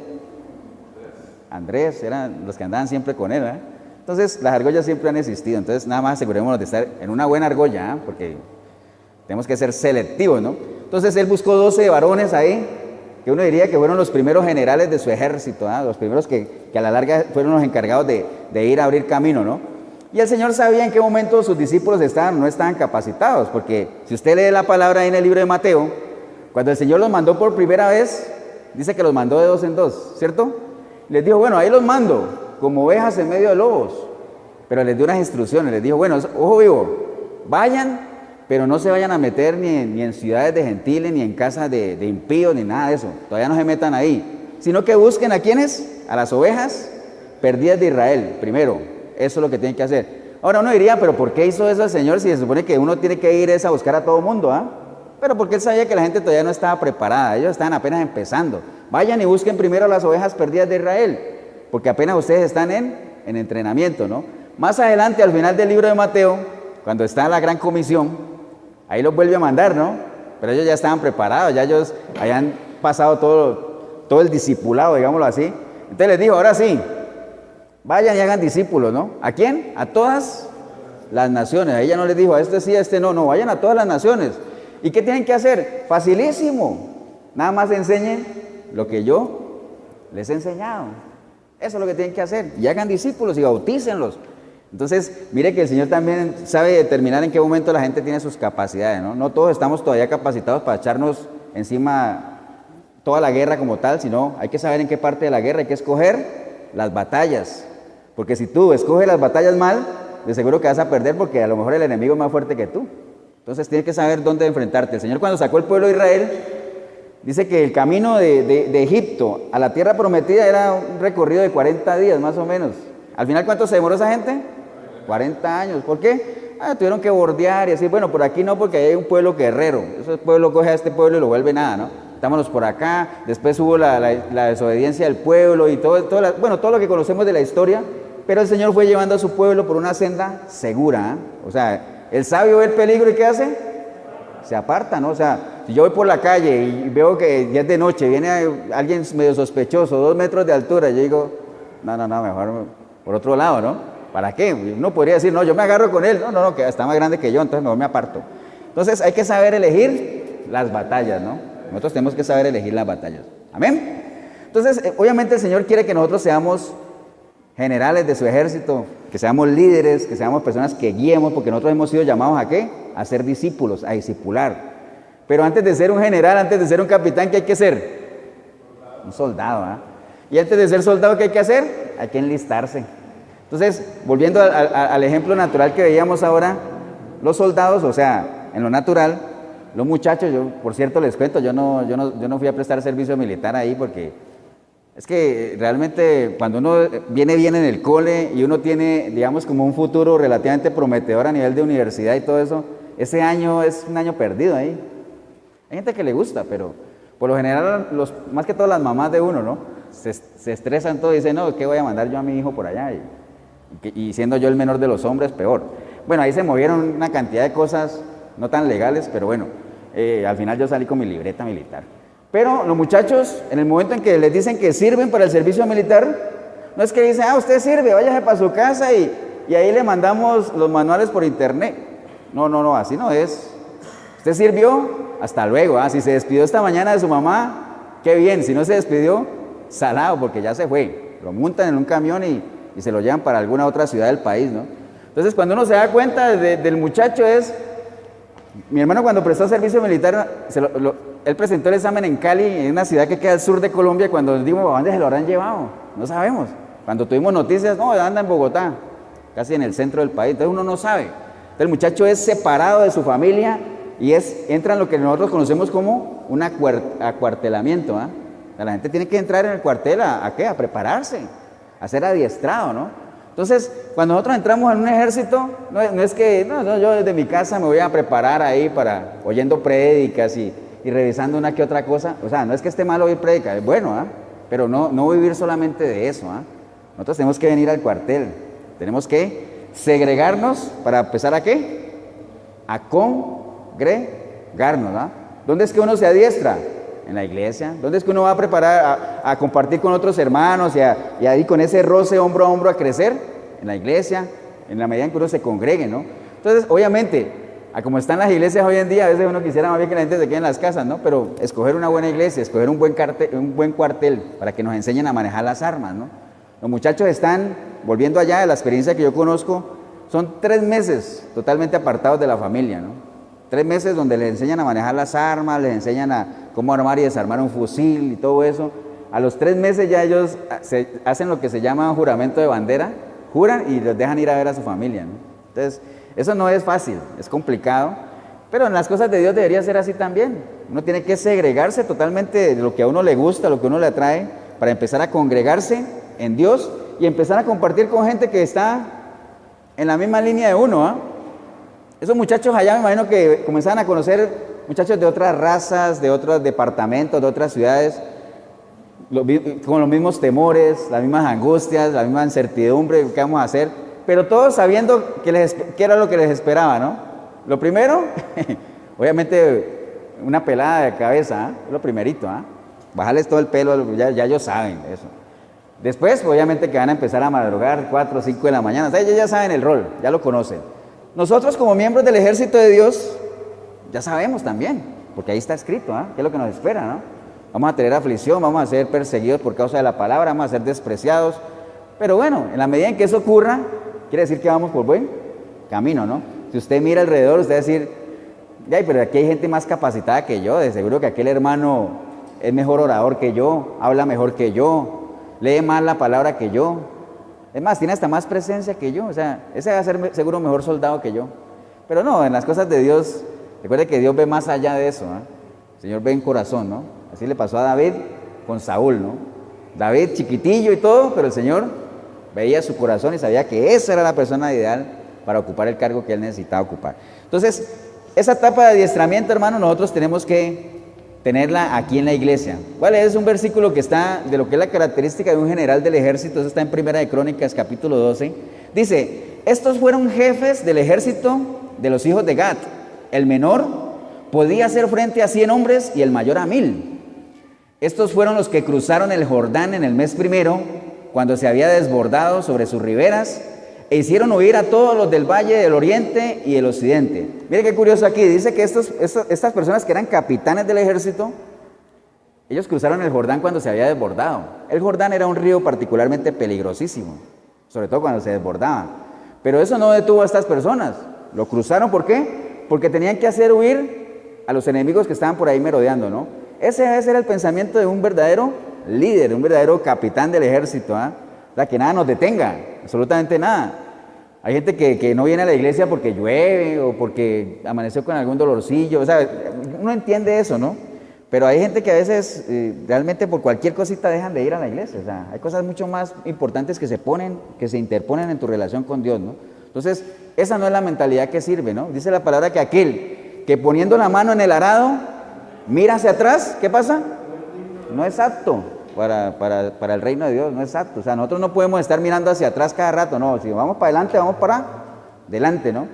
Andrés, eran los que andaban siempre con él, Entonces, las argollas siempre han existido. Entonces, nada más asegurémonos de estar en una buena argolla, porque tenemos que ser selectivos, ¿no? Entonces, él buscó 12 varones ahí, que uno diría que fueron los primeros generales de su ejército, los primeros que a la larga fueron los encargados de ir a abrir camino, ¿no? Y el Señor sabía en qué momento sus discípulos no estaban capacitados, porque si usted lee la palabra ahí en el libro de Mateo, cuando el Señor los mandó por primera vez, dice que los mandó de 2 en 2, ¿cierto? Les dijo, bueno, ahí los mando, como ovejas en medio de lobos, pero les dio unas instrucciones, les dijo, bueno, ojo vivo, vayan, pero no se vayan a meter ni en ciudades de gentiles, ni en casas de impíos, ni nada de eso, todavía no se metan ahí, sino que busquen a ¿quiénes? A las ovejas perdidas de Israel, primero, eso es lo que tienen que hacer. Ahora uno diría, pero ¿por qué hizo eso el Señor si se supone que uno tiene que ir a buscar a todo el mundo, Pero porque Él sabía que la gente todavía no estaba preparada, ellos estaban apenas empezando. Vayan y busquen primero a las ovejas perdidas de Israel, porque apenas ustedes están en entrenamiento, ¿no? Más adelante, al final del libro de Mateo, cuando está la gran comisión, ahí los vuelve a mandar, ¿no? Pero ellos ya estaban preparados, ya ellos habían pasado todo el discipulado, digámoslo así. Entonces les dijo, ahora sí, vayan y hagan discípulos, ¿no? ¿A quién? A todas las naciones. A ella no les dijo, a este sí, a este no, vayan a todas las naciones. ¿Y qué tienen que hacer? Facilísimo. Nada más enseñen lo que yo les he enseñado. Eso es lo que tienen que hacer. Y hagan discípulos y bautícenlos. Entonces, mire que el Señor también sabe determinar en qué momento la gente tiene sus capacidades, ¿no? No todos estamos todavía capacitados para echarnos encima toda la guerra como tal, sino hay que saber en qué parte de la guerra hay que escoger las batallas. Porque si tú escoges las batallas mal, de seguro que vas a perder porque a lo mejor el enemigo es más fuerte que tú. Entonces tienes que saber dónde enfrentarte. El Señor cuando sacó el pueblo de Israel, dice que el camino de Egipto a la tierra prometida era un recorrido de 40 días más o menos. Al final, ¿cuánto se demoró esa gente? 40 años. ¿Por qué? Tuvieron que bordear y así, bueno, por aquí no, porque ahí hay un pueblo guerrero. Ese pueblo coge a este pueblo y lo vuelve nada, ¿no? Estámonos por acá, después hubo la desobediencia del pueblo y todo lo que conocemos de la historia, pero el Señor fue llevando a su pueblo por una senda segura, O sea, el sabio ve el peligro y ¿qué hace? Se aparta, ¿no? O sea, si yo voy por la calle y veo que ya es de noche, viene alguien medio sospechoso, 2 metros de altura, yo digo, no, mejor por otro lado, ¿no? ¿Para qué? Uno podría decir, no, yo me agarro con él, no, que está más grande que yo, entonces mejor me aparto. Entonces hay que saber elegir las batallas, ¿no? Nosotros tenemos que saber elegir las batallas. ¿Amén? Entonces, obviamente el Señor quiere que nosotros seamos generales de su ejército, que seamos líderes, que seamos personas que guiemos, porque nosotros hemos sido llamados ¿a qué? A ser discípulos, a discipular. Pero antes de ser un general, antes de ser un capitán, ¿qué hay que ser? Un soldado, Y antes de ser soldado, ¿qué hay que hacer? Hay que enlistarse. Entonces, volviendo al ejemplo natural que veíamos ahora, los soldados, o sea, en lo natural, los muchachos, yo por cierto les cuento, yo no fui a prestar servicio militar ahí porque es que realmente cuando uno viene bien en el cole y uno tiene, digamos, como un futuro relativamente prometedor a nivel de universidad y todo eso, ese año es un año perdido ahí. Hay gente que le gusta, pero por lo general, más que todo las mamás de uno, ¿no? Se estresan todo y dicen, no, ¿qué voy a mandar yo a mi hijo por allá? Y siendo yo el menor de los hombres, peor. Bueno, ahí se movieron una cantidad de cosas no tan legales, pero bueno, al final yo salí con mi libreta militar. Pero los muchachos, en el momento en que les dicen que sirven para el servicio militar, no es que dicen, usted sirve, váyase para su casa y ahí le mandamos los manuales por internet. No, así no es. Usted sirvió, hasta luego. Si se despidió esta mañana de su mamá, qué bien. Si no se despidió, salado, porque ya se fue. Lo montan en un camión y se lo llevan para alguna otra ciudad del país, ¿no? Entonces, cuando uno se da cuenta del muchacho mi hermano cuando prestó servicio militar, él presentó el examen en Cali, en una ciudad que queda al sur de Colombia, cuando nos dimos, ¿a dónde se lo habrán llevado? No sabemos. Cuando tuvimos noticias, no, anda en Bogotá, casi en el centro del país, entonces uno no sabe. Entonces el muchacho es separado de su familia y entra en lo que nosotros conocemos como un acuartelamiento. ¿Ah? O sea, la gente tiene que entrar en el cuartel ¿a qué? A prepararse, a ser adiestrado, ¿no? Entonces, cuando nosotros entramos en un ejército, no es que yo desde mi casa me voy a preparar ahí oyendo prédicas y revisando una que otra cosa. O sea, no es que esté mal oír prédicas, es bueno, ¿ah? Pero no vivir solamente de eso. ¿Ah? Nosotros tenemos que venir al cuartel, tenemos que segregarnos para empezar ¿a qué? A congregarnos. ¿Ah? ¿Dónde es que uno se adiestra? En la iglesia. ¿Dónde es que uno va a preparar a compartir con otros hermanos y ahí con ese roce hombro a hombro a crecer? En la iglesia, en la medida en que uno se congregue, ¿no? Entonces, obviamente, a como están las iglesias hoy en día, a veces uno quisiera más bien que la gente se quede en las casas, ¿no? Pero escoger una buena iglesia, escoger un buen cuartel para que nos enseñen a manejar las armas, ¿no? Los muchachos están, volviendo allá de la experiencia que yo conozco, son 3 meses totalmente apartados de la familia, ¿no? 3 meses donde les enseñan a manejar las armas, les enseñan a cómo armar y desarmar un fusil y todo eso. A los 3 meses ya ellos hacen lo que se llama un juramento de bandera, juran y los dejan ir a ver a su familia, ¿no? Entonces, eso no es fácil, es complicado, pero en las cosas de Dios debería ser así también. Uno tiene que segregarse totalmente de lo que a uno le gusta, lo que a uno le atrae, para empezar a congregarse en Dios y empezar a compartir con gente que está en la misma línea de uno, ¿ah? Esos muchachos allá me imagino que comenzaban a conocer muchachos de otras razas, de otros departamentos, de otras ciudades, con los mismos temores, las mismas angustias, la misma incertidumbre, ¿qué vamos a hacer? Pero todos sabiendo qué era lo que les esperaba, ¿no? Lo primero, obviamente, una pelada de cabeza, ¿eh? Lo primerito, ¿eh? Bajarles todo el pelo, ya ellos saben eso. Después, obviamente, que van a empezar a madrugar 4 o 5 de la mañana, o sea, ellos ya saben el rol, ya lo conocen. Nosotros, como miembros del ejército de Dios, ya sabemos también, porque ahí está escrito, ¿eh? ¿Qué es lo que nos espera, no? Vamos a tener aflicción, vamos a ser perseguidos por causa de la palabra, vamos a ser despreciados. Pero bueno, en la medida en que eso ocurra, quiere decir que vamos por buen camino, ¿no? Si usted mira alrededor, usted va a decir, ay, pero aquí hay gente más capacitada que yo, de seguro que aquel hermano es mejor orador que yo, habla mejor que yo, lee más la palabra que yo. Es más, tiene hasta más presencia que yo, o sea, ese va a ser seguro mejor soldado que yo. Pero no, en las cosas de Dios, recuerde que Dios ve más allá de eso, ¿eh? El Señor ve en corazón, ¿no? Así le pasó a David con Saúl, ¿no? David chiquitillo y todo, pero el Señor veía su corazón y sabía que esa era la persona ideal para ocupar el cargo que él necesitaba ocupar. Entonces, esa etapa de adiestramiento, hermano, nosotros tenemos que tenerla aquí en la iglesia. ¿Cuál es? Un versículo que está de lo que es la característica de un general del ejército, eso está en Primera de Crónicas, capítulo 12. Dice, estos fueron jefes del ejército de los hijos de Gad. El menor podía hacer frente a 100 hombres y el mayor a 1000. Estos fueron los que cruzaron el Jordán en el mes primero, cuando se había desbordado sobre sus riberas, e hicieron huir a todos los del valle del oriente y el occidente. Mire qué curioso aquí, dice que estas personas que eran capitanes del ejército, ellos cruzaron el Jordán cuando se había desbordado. El Jordán era un río particularmente peligrosísimo, sobre todo cuando se desbordaba. Pero eso no detuvo a estas personas, lo cruzaron, ¿por qué? Porque tenían que hacer huir a los enemigos que estaban por ahí merodeando, ¿no? Ese era el pensamiento de un verdadero líder, un verdadero capitán del ejército, ¿eh? O sea, que nada nos detenga, absolutamente nada. Hay gente que no viene a la iglesia porque llueve o porque amaneció con algún dolorcillo, o sea, uno entiende eso, ¿no? Pero hay gente que a veces realmente por cualquier cosita dejan de ir a la iglesia, o sea, hay cosas mucho más importantes que se interponen en tu relación con Dios, ¿no? Entonces, esa no es la mentalidad que sirve, ¿no? Dice la palabra que aquel que poniendo la mano en el arado mira hacia atrás, ¿qué pasa? No es apto para el reino de Dios, no es apto. O sea, nosotros no podemos estar mirando hacia atrás cada rato, no. Si vamos para adelante, vamos para adelante, ¿no?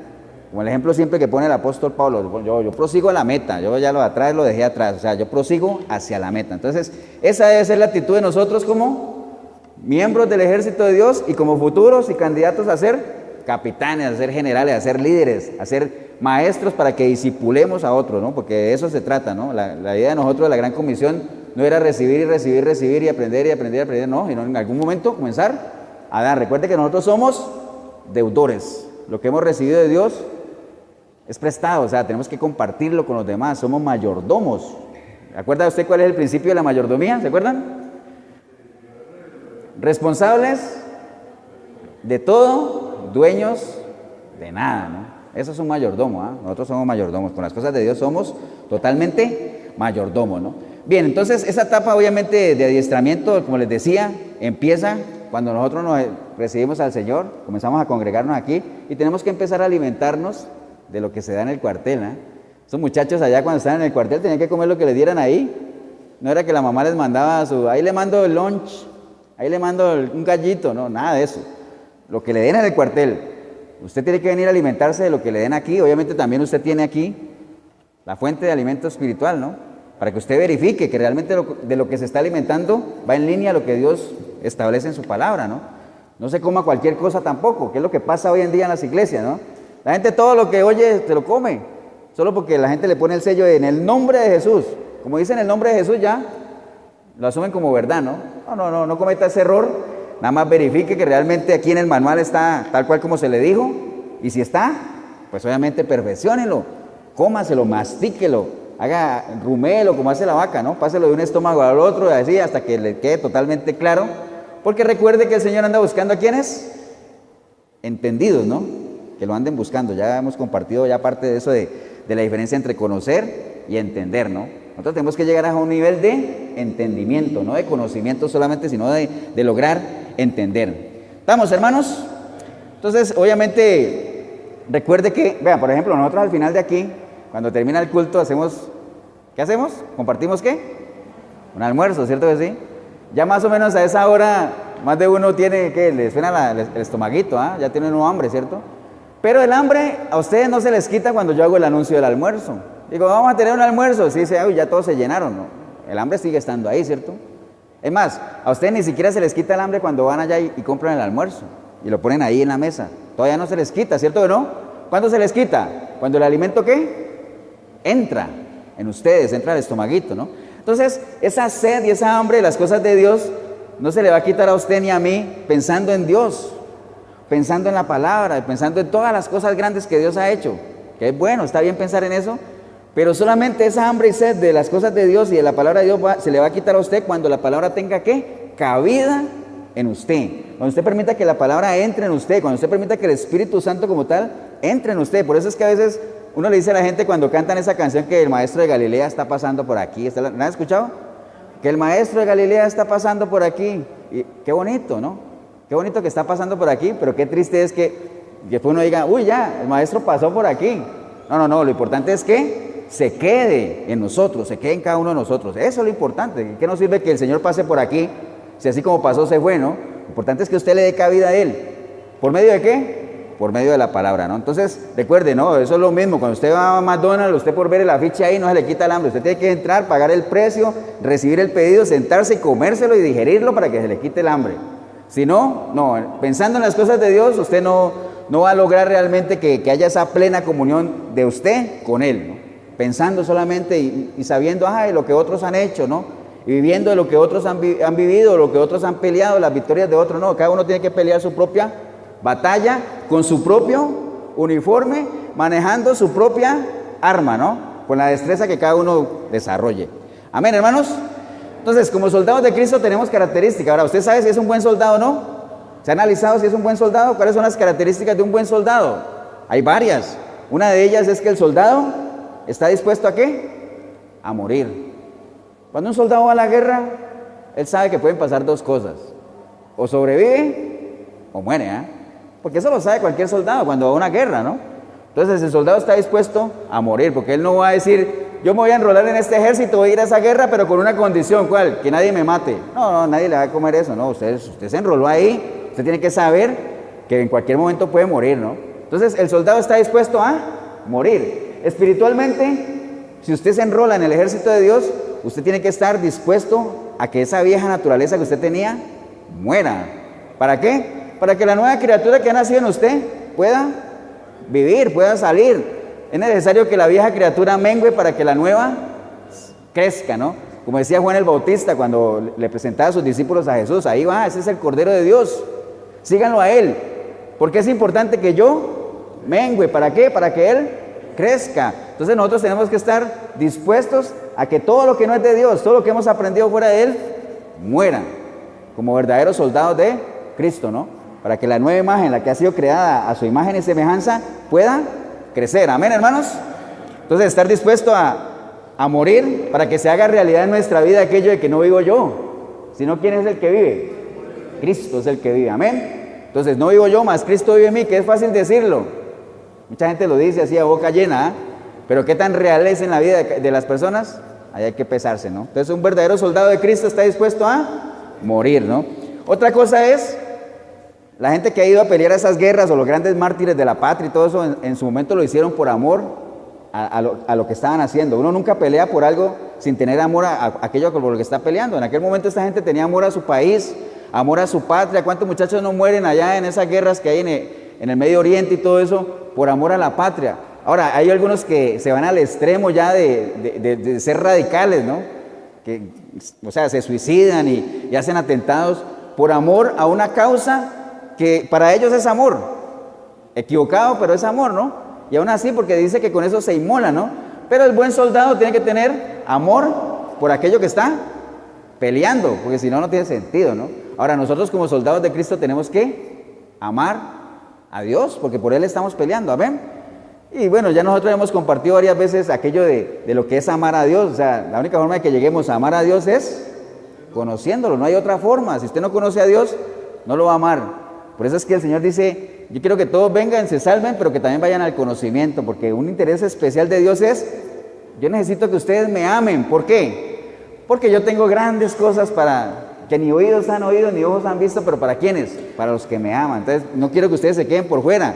Como el ejemplo siempre que pone el apóstol Pablo, yo prosigo a la meta, yo ya lo de atrás lo dejé atrás, o sea, yo prosigo hacia la meta. Entonces, esa debe ser la actitud de nosotros como miembros del ejército de Dios y como futuros y candidatos a ser capitanes, a ser generales, a ser líderes, a ser maestros para que discipulemos a otros, ¿no? Porque de eso se trata, ¿no? La idea de nosotros de la gran comisión no era recibir y aprender, no, sino en algún momento comenzar a dar. Recuerde que nosotros somos deudores. Lo que hemos recibido de Dios es prestado, o sea, tenemos que compartirlo con los demás. Somos mayordomos. ¿Acuerda usted cuál es el principio de la mayordomía? ¿Se acuerdan? Responsables de todo, dueños de nada, ¿no? Eso es un mayordomo, ¿ah? Nosotros somos mayordomos. Con las cosas de Dios somos totalmente mayordomos, ¿no? Bien, entonces esa etapa obviamente de adiestramiento, como les decía, empieza cuando nosotros nos recibimos al Señor, comenzamos a congregarnos aquí y tenemos que empezar a alimentarnos de lo que se da en el cuartel, ¿eh? Esos muchachos allá cuando estaban en el cuartel tenían que comer lo que les dieran ahí. No era que la mamá les mandaba ahí le mando el lunch, ahí le mando un gallito, no, nada de eso. Lo que le den en el cuartel. Usted tiene que venir a alimentarse de lo que le den aquí. Obviamente también usted tiene aquí la fuente de alimento espiritual, ¿no? Para que usted verifique que realmente de lo que se está alimentando va en línea a lo que Dios establece en su palabra, ¿no? No se coma cualquier cosa tampoco, que es lo que pasa hoy en día en las iglesias, ¿no? La gente todo lo que oye se lo come, solo porque la gente le pone el sello en el nombre de Jesús. Como dicen el nombre de Jesús ya, lo asumen como verdad, ¿no? No cometa ese error, nada más verifique que realmente aquí en el manual está tal cual como se le dijo, y si está, pues obviamente perfecciónelo, cómaselo, mastíquelo, haga rumelo como hace la vaca, ¿no? Páselo de un estómago al otro y así hasta que le quede totalmente claro, porque recuerde que el Señor anda buscando a quienes entendidos, ¿no? Que lo anden buscando. Ya hemos compartido ya parte de eso de la diferencia entre conocer y entender, ¿no? Nosotros tenemos que llegar a un nivel de entendimiento, no de conocimiento solamente, sino de lograr entender. ¿Estamos, hermanos? Entonces, obviamente, recuerde que, vean, por ejemplo, nosotros al final de aquí, cuando termina el culto, ¿qué hacemos? ¿Compartimos qué? Un almuerzo, ¿cierto que sí? Ya más o menos a esa hora, más de uno tiene, ¿qué? Le suena el estomaguito, ¿ah? Ya tienen un hambre, ¿cierto? Pero el hambre a ustedes no se les quita cuando yo hago el anuncio del almuerzo. Digo, vamos a tener un almuerzo. Sí, uy, ya todos se llenaron, ¿no? El hambre sigue estando ahí, ¿cierto? Es más, a ustedes ni siquiera se les quita el hambre cuando van allá y compran el almuerzo y lo ponen ahí en la mesa. Todavía no se les quita, ¿cierto o no? ¿Cuándo se les quita? Cuando el alimento, ¿qué? Entra en ustedes, entra al estomaguito, ¿no? Entonces, esa sed y esa hambre de las cosas de Dios no se le va a quitar a usted ni a mí pensando en Dios, pensando en la palabra, pensando en todas las cosas grandes que Dios ha hecho. Que es bueno, está bien pensar en eso, pero solamente esa hambre y sed de las cosas de Dios y de la palabra de Dios se le va a quitar a usted cuando la palabra tenga, ¿qué? Cabida en usted. Cuando usted permita que la palabra entre en usted, cuando usted permita que el Espíritu Santo como tal entre en usted. Por eso es que a veces uno le dice a la gente cuando cantan esa canción que el maestro de Galilea está pasando por aquí. ¿La han escuchado? Que el maestro de Galilea está pasando por aquí. Y qué bonito, ¿no? Qué bonito que está pasando por aquí, pero qué triste es que después uno diga, uy, ya, el maestro pasó por aquí. No, lo importante es que se quede en nosotros, se quede en cada uno de nosotros. Eso es lo importante. ¿Qué nos sirve que el Señor pase por aquí? Si así como pasó se fue, ¿no? Lo importante es que usted le dé cabida a Él. ¿Por medio de qué? Por medio de la palabra, ¿no? Entonces, recuerde, ¿no? Eso es lo mismo. Cuando usted va a McDonald's, usted por ver el afiche ahí no se le quita el hambre. Usted tiene que entrar, pagar el precio, recibir el pedido, sentarse y comérselo y digerirlo para que se le quite el hambre. Si no, pensando en las cosas de Dios, usted no va a lograr realmente que haya esa plena comunión de usted con Él, ¿no? Pensando solamente y sabiendo, de lo que otros han hecho, ¿no? Y viviendo de lo que otros han vivido, lo que otros han peleado, las victorias de otros, no. Cada uno tiene que pelear su propia batalla con su propio uniforme, manejando su propia arma, ¿no? Con la destreza que cada uno desarrolle. Amén, hermanos. Entonces, como soldados de Cristo tenemos características. Ahora, ¿usted sabe si es un buen soldado o no? ¿Se ha analizado si es un buen soldado? ¿Cuáles son las características de un buen soldado? Hay varias. Una de ellas es que el soldado está dispuesto ¿a qué? A morir. Cuando un soldado va a la guerra, él sabe que pueden pasar dos cosas. O sobrevive o muere, ¿eh? Porque eso lo sabe cualquier soldado cuando va a una guerra, ¿no? Entonces el soldado está dispuesto a morir, porque él no va a decir, yo me voy a enrolar en este ejército, voy a ir a esa guerra, pero con una condición, ¿cuál? Que nadie me mate. No, nadie le va a comer eso, no, usted se enroló ahí, usted tiene que saber que en cualquier momento puede morir, ¿no? Entonces el soldado está dispuesto a morir. Espiritualmente, si usted se enrola en el ejército de Dios, usted tiene que estar dispuesto a que esa vieja naturaleza que usted tenía muera. ¿Para qué? Para que la nueva criatura que ha nacido en usted pueda vivir, pueda salir. Es necesario que la vieja criatura mengue para que la nueva crezca, ¿no? Como decía Juan el Bautista cuando le presentaba a sus discípulos a Jesús, ahí va, ese es el Cordero de Dios, síganlo a Él, porque es importante que yo mengue. ¿Para qué? Para que Él crezca. Entonces nosotros tenemos que estar dispuestos a que todo lo que no es de Dios, todo lo que hemos aprendido fuera de Él, muera, como verdaderos soldados de Cristo, ¿no? Para que la nueva imagen, la que ha sido creada a su imagen y semejanza, pueda crecer. Amén, hermanos. Entonces, estar dispuesto a morir para que se haga realidad en nuestra vida aquello de que no vivo yo, sino ¿quién es el que vive? Cristo es el que vive. Amén. Entonces, no vivo yo, más Cristo vive en mí, que es fácil decirlo. Mucha gente lo dice así a boca llena, ¿eh? Pero ¿qué tan real es en la vida de las personas? Ahí hay que pesarse, ¿no? Entonces, un verdadero soldado de Cristo está dispuesto a morir, ¿no? Otra cosa es la gente que ha ido a pelear esas guerras o los grandes mártires de la patria y todo eso, en su momento lo hicieron por amor a lo que estaban haciendo. Uno nunca pelea por algo sin tener amor a aquello por lo que está peleando. En aquel momento esta gente tenía amor a su país, amor a su patria. ¿Cuántos muchachos no mueren allá en esas guerras que hay en el Medio Oriente y todo eso por amor a la patria? Ahora, hay algunos que se van al extremo ya de ser radicales, ¿no? Que, o sea, se suicidan y hacen atentados por amor a una causa que para ellos es amor. Equivocado, pero es amor, ¿no? Y aún así, porque dice que con eso se inmola, ¿no? Pero el buen soldado tiene que tener amor por aquello que está peleando, porque si no, no tiene sentido, ¿no? Ahora, nosotros como soldados de Cristo tenemos que amar a Dios, porque por Él estamos peleando, ¿amén? Y bueno, ya nosotros hemos compartido varias veces aquello de lo que es amar a Dios. O sea, la única forma de que lleguemos a amar a Dios es conociéndolo, no hay otra forma. Si usted no conoce a Dios, no lo va a amar. Por eso es que el Señor dice, yo quiero que todos vengan, se salven, pero que también vayan al conocimiento, porque un interés especial de Dios es, yo necesito que ustedes me amen. ¿Por qué? Porque yo tengo grandes cosas que ni oídos han oído, ni ojos han visto, pero ¿para quiénes? Para los que me aman. Entonces, no quiero que ustedes se queden por fuera.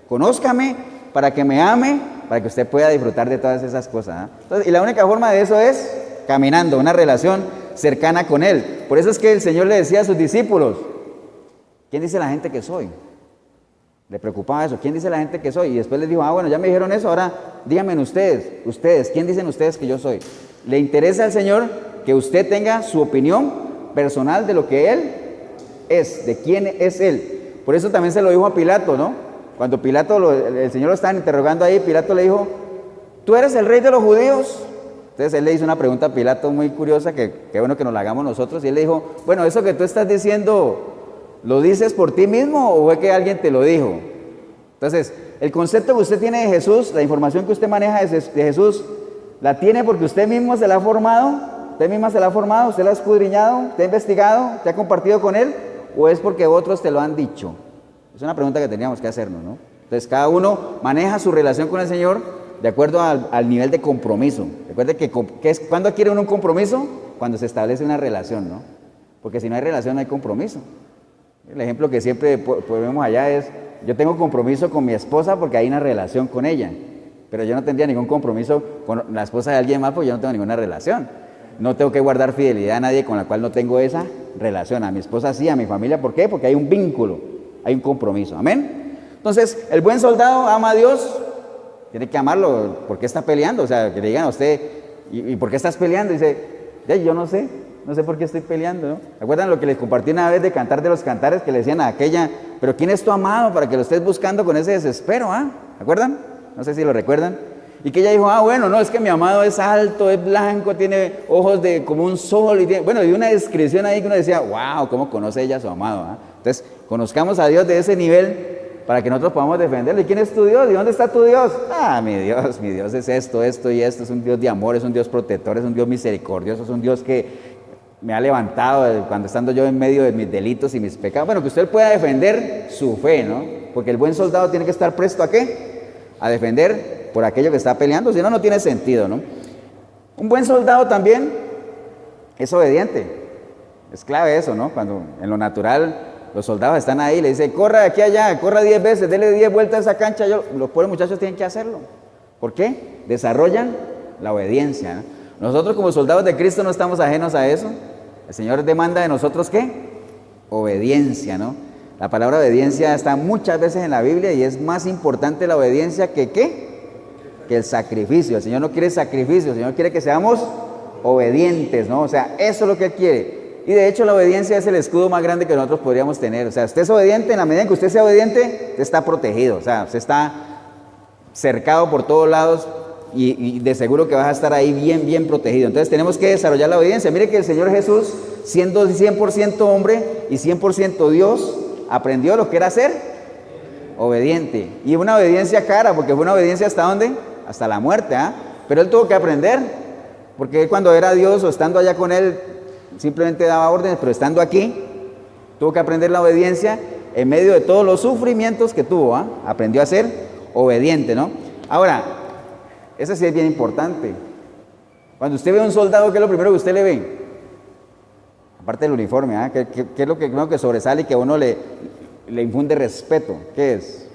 Conózcame para que me ame, para que usted pueda disfrutar de todas esas cosas, ¿eh? Entonces, y la única forma de eso es caminando, una relación cercana con Él. Por eso es que el Señor le decía a sus discípulos, ¿quién dice la gente que soy? Le preocupaba eso, ¿quién dice la gente que soy? Y después les dijo, bueno, ya me dijeron eso, ahora díganme ustedes, ¿quién dicen ustedes que yo soy? Le interesa al Señor que usted tenga su opinión personal de lo que Él es, de quién es Él. Por eso también se lo dijo a Pilato, ¿no? Cuando el Señor lo estaba interrogando ahí, Pilato le dijo, ¿tú eres el rey de los judíos? Entonces él le hizo una pregunta a Pilato muy curiosa, que bueno que nos la hagamos nosotros, y él le dijo, bueno, ¿eso que tú estás diciendo, lo dices por ti mismo o fue que alguien te lo dijo? Entonces, el concepto que usted tiene de Jesús, la información que usted maneja de Jesús, ¿la tiene porque usted mismo se la ha formado? ¿Usted misma se la ha formado? ¿Usted la ha escudriñado? ¿Usted ha investigado? ¿Te ha compartido con Él? ¿O es porque otros te lo han dicho? Es una pregunta que teníamos que hacernos, ¿no? Entonces, cada uno maneja su relación con el Señor de acuerdo al nivel de compromiso. Recuerde que ¿cuándo adquiere uno un compromiso? Cuando se establece una relación, ¿no? Porque si no hay relación, no hay compromiso. El ejemplo que siempre ponemos allá es, yo tengo compromiso con mi esposa porque hay una relación con ella, pero yo no tendría ningún compromiso con la esposa de alguien más porque yo no tengo ninguna relación. No tengo que guardar fidelidad a nadie con la cual no tengo esa relación. A mi esposa sí, a mi familia, ¿por qué? Porque hay un vínculo. Hay un compromiso, amén. Entonces, el buen soldado ama a Dios, tiene que amarlo. ¿Por qué está peleando? O sea, que le digan a usted, ¿y por qué estás peleando? Dice, yo no sé por qué estoy peleando, ¿no? ¿Recuerdan lo que les compartí una vez de Cantar de los Cantares? Que le decían a aquella, pero ¿quién es tu amado para que lo estés buscando con ese desespero? ¿Recuerdan? No sé si lo recuerdan. Y que ella dijo, bueno, no, es que mi amado es alto, es blanco, tiene ojos como un sol, y una descripción ahí que uno decía, wow, ¿cómo conoce ella a su amado? Entonces, conozcamos a Dios de ese nivel para que nosotros podamos defenderlo. ¿Y quién es tu Dios? ¿Y dónde está tu Dios? Mi Dios es esto y esto, es un Dios de amor, es un Dios protector, es un Dios misericordioso, es un Dios que me ha levantado cuando estando yo en medio de mis delitos y mis pecados. Bueno, que usted pueda defender su fe, ¿no? Porque el buen soldado tiene que estar presto ¿a qué? A defender por aquello que está peleando, si no, no tiene sentido, ¿no? Un buen soldado también es obediente. Es clave eso, ¿no? Cuando en lo natural los soldados están ahí, le dicen, corra de aquí a allá, corra 10 veces, dele 10 vueltas a esa cancha, los pobres muchachos tienen que hacerlo. ¿Por qué? Desarrollan la obediencia, ¿no? Nosotros como soldados de Cristo no estamos ajenos a eso. El Señor demanda de nosotros, ¿qué? Obediencia, ¿no? La palabra obediencia está muchas veces en la Biblia y es más importante la obediencia que ¿qué? Que el sacrificio. El Señor no quiere sacrificio, el Señor quiere que seamos obedientes, ¿no? O sea, eso es lo que Él quiere. Y de hecho la obediencia es el escudo más grande que nosotros podríamos tener. O sea, usted es obediente, en la medida en que usted sea obediente, usted está protegido. O sea, usted está cercado por todos lados y de seguro que vas a estar ahí bien protegido. Entonces tenemos que desarrollar la obediencia. Mire que el Señor Jesús, siendo 100% hombre y 100% Dios, aprendió lo que era ser obediente. Y una obediencia cara, porque fue una obediencia ¿hasta dónde? Hasta la muerte, ¿ah? Pero él tuvo que aprender, porque él cuando era Dios o estando allá con él, simplemente daba órdenes, pero estando aquí, tuvo que aprender la obediencia en medio de todos los sufrimientos que tuvo, ¿ah? Aprendió a ser obediente, ¿no? Ahora, eso sí es bien importante. Cuando usted ve a un soldado, ¿qué es lo primero que usted le ve? Aparte del uniforme, ¿ah? ¿Qué es lo que creo que sobresale y que a uno le infunde respeto? ¿Qué es?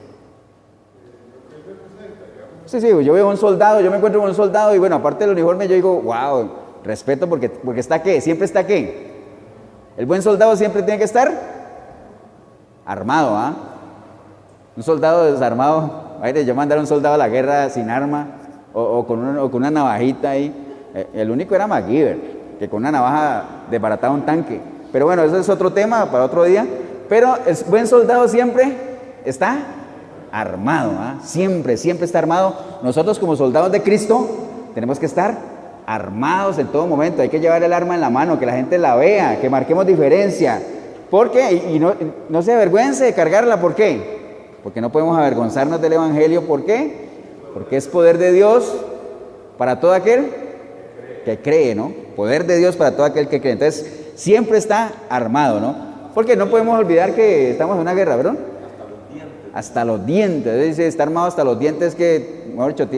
Sí, yo veo a un soldado, yo me encuentro con un soldado y bueno, aparte del uniforme yo digo, wow, respeto porque está ¿qué? Siempre está ¿qué? El buen soldado siempre tiene que estar armado, ¿ah? Un soldado desarmado, yo mandar a un soldado a la guerra sin arma o con una navajita ahí. El único era MacGyver, que con una navaja desbarataba un tanque. Pero bueno, eso es otro tema para otro día. Pero el buen soldado siempre está armado, ¿ah? Siempre está armado. Nosotros como soldados de Cristo tenemos que estar armados en todo momento. Hay que llevar el arma en la mano, que la gente la vea, que marquemos diferencia. Porque, y no se avergüence de cargarla, ¿por qué? Porque no podemos avergonzarnos del Evangelio, ¿por qué? Porque es poder de Dios para todo aquel que cree, ¿no? Poder de Dios para todo aquel que cree. Entonces, siempre está armado, ¿no? Porque no podemos olvidar que estamos en una guerra, ¿verdad? Hasta los dientes. Dice, está armado hasta los dientes que, mejor dicho,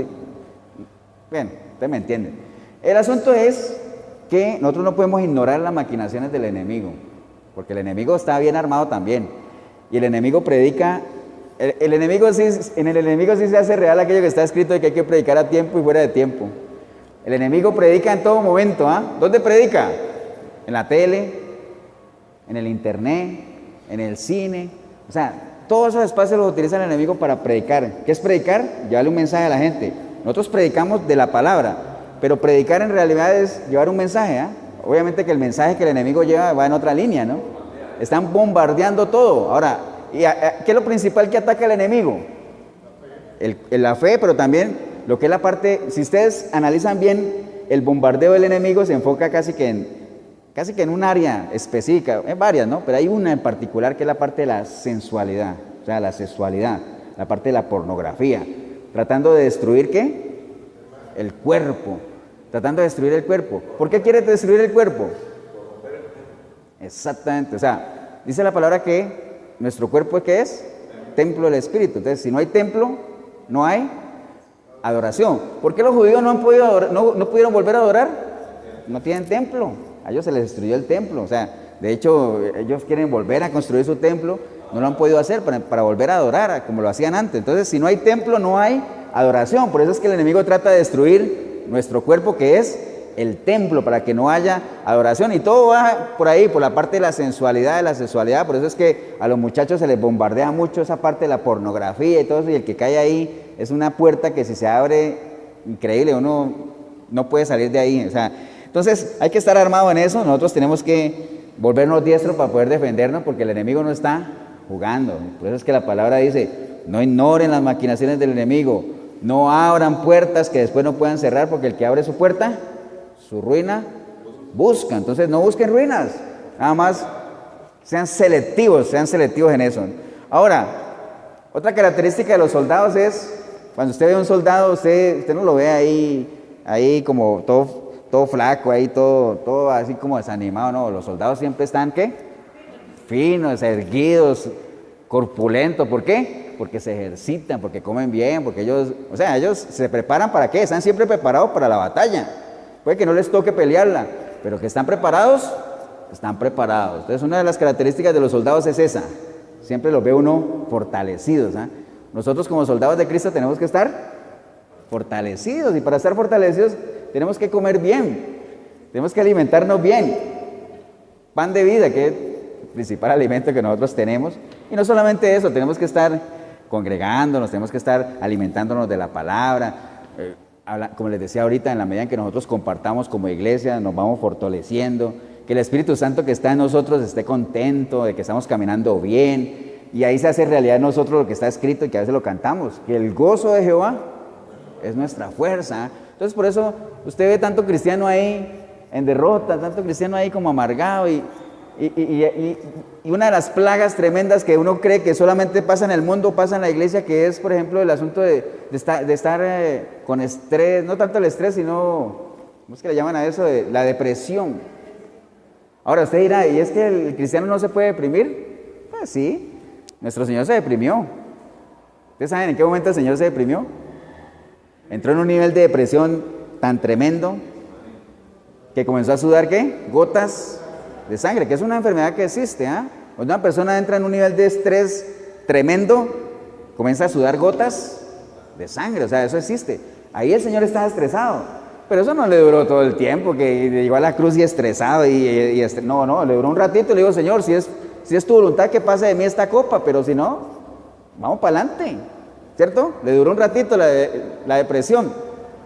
bien, usted me entiende. El asunto es que nosotros no podemos ignorar las maquinaciones del enemigo, porque el enemigo está bien armado también. Y el enemigo predica, en el enemigo sí se hace real aquello que está escrito de que hay que predicar a tiempo y fuera de tiempo. El enemigo predica en todo momento, ¿ah? ¿Dónde predica? En la tele, en el internet, en el cine. O sea, todos esos espacios los utiliza el enemigo para predicar. ¿Qué es predicar? Llevarle un mensaje a la gente. Nosotros predicamos de la palabra, pero predicar en realidad es llevar un mensaje, ¿ah? Obviamente que el mensaje que el enemigo lleva va en otra línea, ¿no? Están bombardeando todo. Ahora, ¿qué es lo principal que ataca el enemigo? La fe, pero también lo que es la parte, si ustedes analizan bien, el bombardeo del enemigo se enfoca casi que en un área específica, en varias, ¿no? Pero hay una en particular que es la parte de la sensualidad, o sea, la sexualidad, la parte de la pornografía, tratando de destruir, ¿qué? El cuerpo, tratando de destruir el cuerpo. ¿Por qué quiere destruir el cuerpo? Exactamente, o sea, dice la palabra que nuestro cuerpo, ¿qué es? Templo del Espíritu. Entonces, si no hay templo, no hay adoración. ¿Por qué los judíos no pudieron volver a adorar? No tienen templo. A ellos se les destruyó el templo. O sea, de hecho, ellos quieren volver a construir su templo. No lo han podido hacer para volver a adorar como lo hacían antes. Entonces, si no hay templo, no hay adoración. Por eso es que el enemigo trata de destruir nuestro cuerpo, que es el templo, para que no haya adoración. Y todo va por ahí, por la parte de la sensualidad, de la sexualidad. Por eso es que a los muchachos se les bombardea mucho esa parte de la pornografía y todo eso. Y el que cae ahí es una puerta que si se abre, increíble, uno no puede salir de ahí. O sea, entonces hay que estar armado en eso. Nosotros tenemos que volvernos diestros para poder defendernos, porque el enemigo no está jugando. Por eso es que la palabra dice, no ignoren las maquinaciones del enemigo, no abran puertas que después no puedan cerrar, porque el que abre su puerta, su ruina busca. Entonces no busquen ruinas, nada más sean selectivos en eso. Ahora, otra característica de los soldados es, cuando usted ve a un soldado, usted no lo ve ahí como todo flaco, ahí todo así como desanimado, no. Los soldados siempre están, ¿qué? Finos, erguidos, corpulentos. ¿Por qué? Porque se ejercitan, porque comen bien, porque ellos se preparan ¿para qué? Están siempre preparados para la batalla. Puede que no les toque pelearla, pero que están preparados, están preparados. Entonces, una de las características de los soldados es esa. Siempre los ve uno fortalecidos, ¿eh? Nosotros como soldados de Cristo tenemos que estar fortalecidos, y para estar fortalecidos tenemos que comer bien, tenemos que alimentarnos bien. Pan de vida, que es el principal alimento que nosotros tenemos. Y no solamente eso, tenemos que estar congregándonos, tenemos que estar alimentándonos de la palabra. Como les decía ahorita, en la medida en que nosotros compartamos como iglesia, nos vamos fortaleciendo, que el Espíritu Santo que está en nosotros esté contento de que estamos caminando bien, y ahí se hace realidad en nosotros lo que está escrito y que a veces lo cantamos, que el gozo de Jehová es nuestra fuerza. Entonces, por eso usted ve tanto cristiano ahí en derrota, tanto cristiano ahí como amargado, y Y una de las plagas tremendas que uno cree que solamente pasa en el mundo, pasa en la iglesia, que es, por ejemplo, el asunto de estar con estrés, no tanto el estrés, sino, ¿cómo es que le llaman a eso? La depresión. Ahora usted dirá, ¿y es que el cristiano no se puede deprimir? Pues sí, nuestro Señor se deprimió. ¿Ustedes saben en qué momento el Señor se deprimió? Entró en un nivel de depresión tan tremendo que comenzó a sudar, ¿qué? Gotas de sangre, que es una enfermedad que existe, ¿ah? Cuando una persona entra en un nivel de estrés tremendo, comienza a sudar gotas de sangre, o sea, eso existe. Ahí el Señor estaba estresado, pero eso no le duró todo el tiempo, que llegó a la cruz y estresado, no, le duró un ratito. Le digo, Señor, si es tu voluntad que pase de mí esta copa, pero si no, vamos para adelante, ¿cierto? Le duró un ratito la depresión.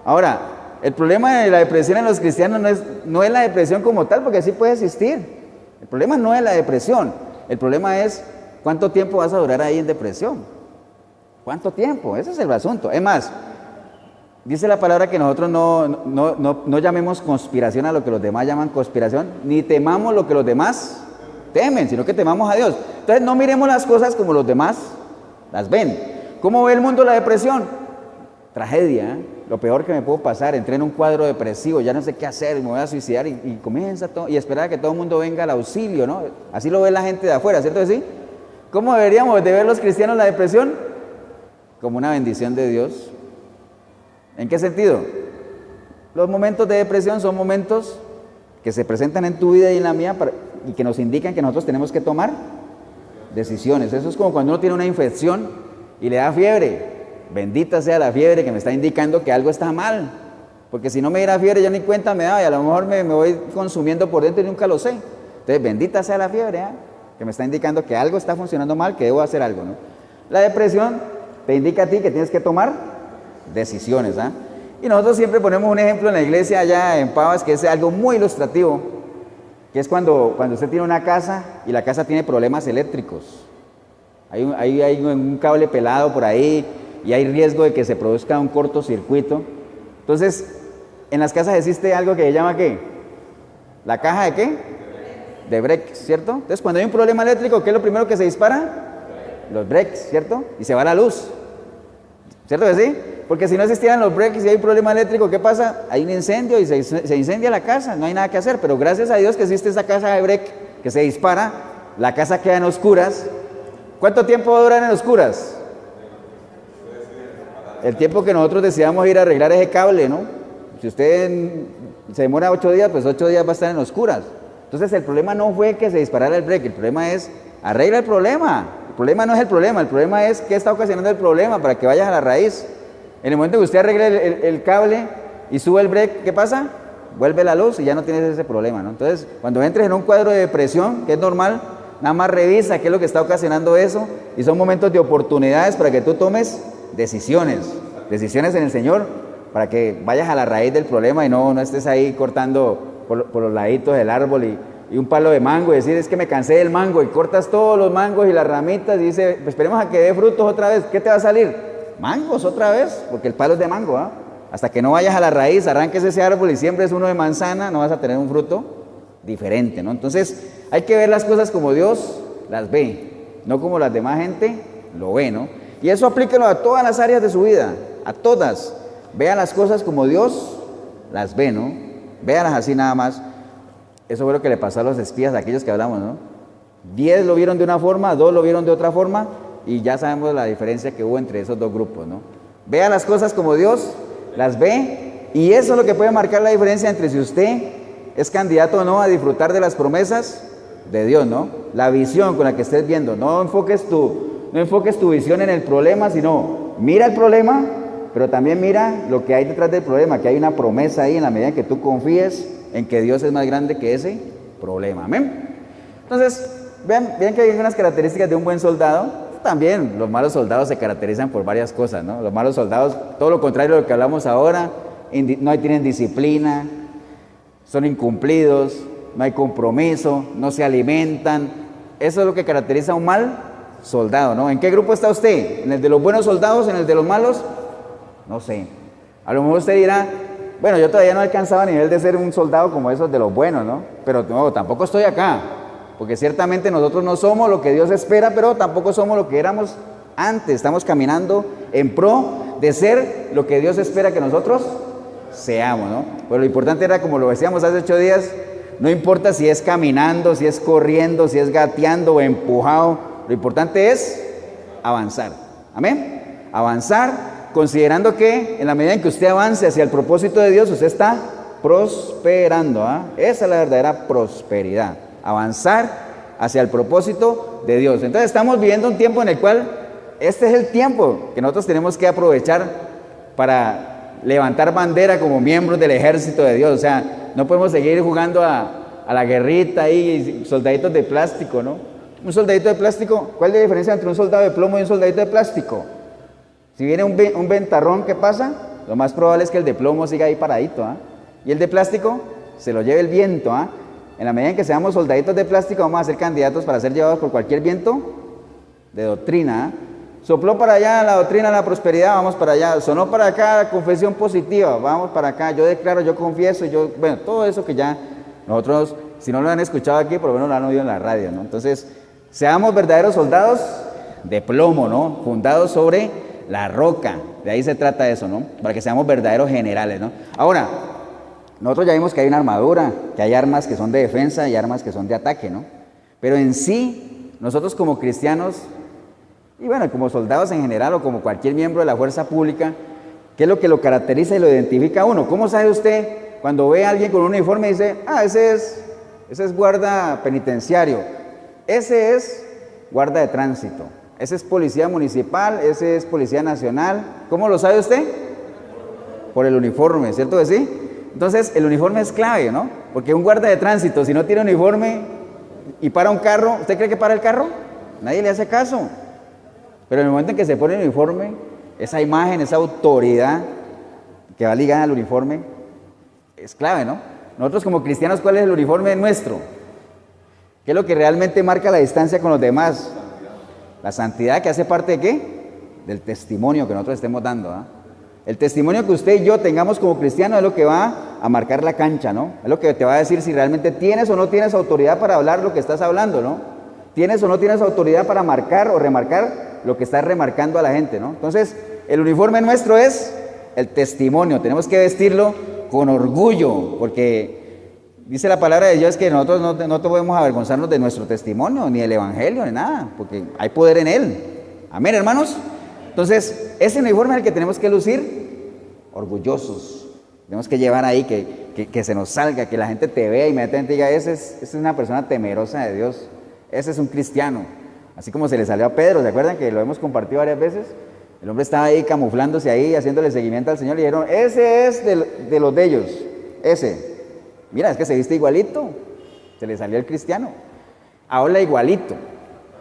Ahora, el problema de la depresión en los cristianos no es la depresión como tal, porque sí puede existir. El problema no es la depresión, el problema es cuánto tiempo vas a durar ahí en depresión. ¿Cuánto tiempo? Ese es el asunto. Es más, dice la palabra que nosotros no llamemos conspiración a lo que los demás llaman conspiración, ni temamos lo que los demás temen, sino que temamos a Dios. Entonces no miremos las cosas como los demás las ven. ¿Cómo ve el mundo la depresión? Tragedia, ¿eh? Lo peor que me puedo pasar, entré en un cuadro depresivo, ya no sé qué hacer, me voy a suicidar y comienza todo, y esperar a que todo el mundo venga al auxilio, ¿no? Así lo ve la gente de afuera, ¿cierto que sí? ¿Cómo deberíamos de ver los cristianos la depresión? Como una bendición de Dios. ¿En qué sentido? Los momentos de depresión son momentos que se presentan en tu vida y en la mía y que nos indican que nosotros tenemos que tomar decisiones. Eso es como cuando uno tiene una infección y le da fiebre. Bendita sea la fiebre que me está indicando que algo está mal, porque si no me diera fiebre ya ni cuenta me da y a lo mejor me voy consumiendo por dentro y nunca lo sé. Entonces bendita sea la fiebre, ¿eh? Que me está indicando que algo está funcionando mal, que debo hacer algo, ¿no? La depresión te indica a ti que tienes que tomar decisiones, ¿eh? Y nosotros siempre ponemos un ejemplo en la iglesia allá en Pavas, que es algo muy ilustrativo, que es cuando usted tiene una casa y la casa tiene problemas eléctricos. Hay un cable pelado por ahí y hay riesgo de que se produzca un cortocircuito. Entonces, en las casas existe algo que se llama ¿qué? ¿La caja de qué? De breaks, ¿cierto? Entonces, cuando hay un problema eléctrico, ¿qué es lo primero que se dispara? Los breaks, ¿cierto? Y se va la luz, ¿cierto que sí? Porque si no existieran los breaks y hay un problema eléctrico, ¿qué pasa? Hay un incendio y se incendia la casa, no hay nada que hacer, pero gracias a Dios que existe esa caja de break que se dispara, la casa queda en oscuras. ¿Cuánto tiempo va a durar en oscuras? El tiempo que nosotros decidamos ir a arreglar ese cable, ¿no? Si usted se demora 8 días, pues 8 días va a estar en oscuras. Entonces el problema no fue que se disparara el break, el problema es arregla el problema. El problema no es el problema es qué está ocasionando el problema para que vayas a la raíz. En el momento que usted arregle el cable y sube el break, ¿qué pasa? Vuelve la luz y ya no tienes ese problema, ¿no? Entonces, cuando entres en un cuadro de depresión, que es normal, nada más revisa qué es lo que está ocasionando eso y son momentos de oportunidades para que tú tomes decisiones en el Señor, para que vayas a la raíz del problema y no estés ahí cortando por los laditos del árbol y un palo de mango y decir, es que me cansé del mango, y cortas todos los mangos y las ramitas y dices, pues esperemos a que dé frutos otra vez. ¿Qué te va a salir? Mangos otra vez, porque el palo es de mango, ¿ah? Hasta que no vayas a la raíz, arranques ese árbol y siembres uno de manzana, no vas a tener un fruto diferente, ¿no? Entonces hay que ver las cosas como Dios las ve, no como las demás gente lo ve, ¿no? Y eso aplíquelo a todas las áreas de su vida, a todas. Vea las cosas como Dios las ve, ¿no? Véalas así nada más. Eso fue lo que le pasó a los espías, a aquellos que hablamos, ¿no? 10 lo vieron de una forma, 2 lo vieron de otra forma, y ya sabemos la diferencia que hubo entre esos dos grupos, ¿no? Vea las cosas como Dios las ve, y eso es lo que puede marcar la diferencia entre si usted es candidato o no a disfrutar de las promesas de Dios, ¿no? La visión con la que estés viendo. No enfoques tu visión en el problema, sino mira el problema, pero también mira lo que hay detrás del problema, que hay una promesa ahí en la medida en que tú confíes en que Dios es más grande que ese problema. Amén. Entonces, vean que hay unas características de un buen soldado. También los malos soldados se caracterizan por varias cosas, ¿no? Los malos soldados, todo lo contrario de lo que hablamos ahora, no tienen disciplina, son incumplidos, no hay compromiso, no se alimentan. Eso es lo que caracteriza a un mal soldado, ¿no? ¿En qué grupo está usted? ¿En el de los buenos soldados? ¿En el de los malos? No sé. A lo mejor usted dirá, bueno, yo todavía no he alcanzado a nivel de ser un soldado como esos de los buenos, ¿no? Pero no, tampoco estoy acá. porque ciertamente nosotros no somos lo que Dios espera, pero tampoco somos lo que éramos antes. Estamos caminando en pro de ser lo que Dios espera que nosotros seamos, ¿no? Pero lo importante era, como lo decíamos hace 8 días, no importa si es caminando, si es corriendo, si es gateando o empujado, lo importante es avanzar. Amén. Avanzar, considerando que en la medida en que usted avance hacia el propósito de Dios, usted está prosperando. Esa es la verdadera prosperidad. Avanzar hacia el propósito de Dios. Entonces estamos viviendo un tiempo en el cual este es el tiempo que nosotros tenemos que aprovechar para levantar bandera como miembros del ejército de Dios. O sea, no podemos seguir jugando a la guerrita y soldaditos de plástico, ¿no? Un soldadito de plástico, ¿cuál es la diferencia entre un soldado de plomo y un soldadito de plástico? Si viene un ventarrón, ¿qué pasa? Lo más probable es que el de plomo siga ahí paradito, y el de plástico se lo lleve el viento. En la medida en que seamos soldaditos de plástico, vamos a ser candidatos para ser llevados por cualquier viento de doctrina. Sopló para allá la doctrina de la prosperidad, vamos para allá. Sonó para acá la confesión positiva, vamos para acá. Yo declaro, yo confieso, bueno, todo eso que ya nosotros, si no lo han escuchado aquí, por lo menos lo han oído en la radio, ¿no? Entonces, seamos verdaderos soldados de plomo, ¿no? Fundados sobre la roca. De ahí se trata eso, ¿no? Para que seamos verdaderos generales, ¿no? Ahora, nosotros ya vimos que hay una armadura, que hay armas que son de defensa y armas que son de ataque, ¿no? Pero en sí, nosotros como cristianos, y bueno, como soldados en general o como cualquier miembro de la fuerza pública, ¿qué es lo que lo caracteriza y lo identifica a uno? ¿Cómo sabe usted cuando ve a alguien con un uniforme y dice, ese es guarda penitenciario? Ese es guarda de tránsito, ese es policía municipal, ese es policía nacional. ¿Cómo lo sabe usted? Por el uniforme, ¿cierto que sí? Entonces, el uniforme es clave, ¿no? Porque un guarda de tránsito, si no tiene uniforme y para un carro, ¿usted cree que para el carro? Nadie le hace caso. Pero en el momento en que se pone el uniforme, esa imagen, esa autoridad que va ligada al uniforme, es clave, ¿no? Nosotros como cristianos, ¿cuál es el uniforme nuestro? ¿Qué es lo que realmente marca la distancia con los demás? La santidad, que hace parte ¿de qué? Del testimonio que nosotros estemos dando. El testimonio que usted y yo tengamos como cristianos es lo que va a marcar la cancha, ¿no? Es lo que te va a decir si realmente tienes o no tienes autoridad para hablar lo que estás hablando, ¿no? Tienes o no tienes autoridad para marcar o remarcar lo que estás remarcando a la gente, ¿no? Entonces, el uniforme nuestro es el testimonio. Tenemos que vestirlo con orgullo, porque dice la palabra de Dios que nosotros no podemos avergonzarnos de nuestro testimonio, ni del evangelio, ni nada, porque hay poder en él. Amén, hermanos. Entonces, ese uniforme es el que tenemos que lucir orgullosos. Tenemos que llevar ahí, que se nos salga, que la gente te vea y inmediatamente diga, esa es una persona temerosa de Dios, ese es un cristiano. Así como se le salió a Pedro, ¿se acuerdan que lo hemos compartido varias veces? El hombre estaba ahí camuflándose ahí, haciéndole seguimiento al Señor, y dijeron, ese es de los de ellos, ese. Mira, es que se viste igualito, se le salió el cristiano, habla igualito.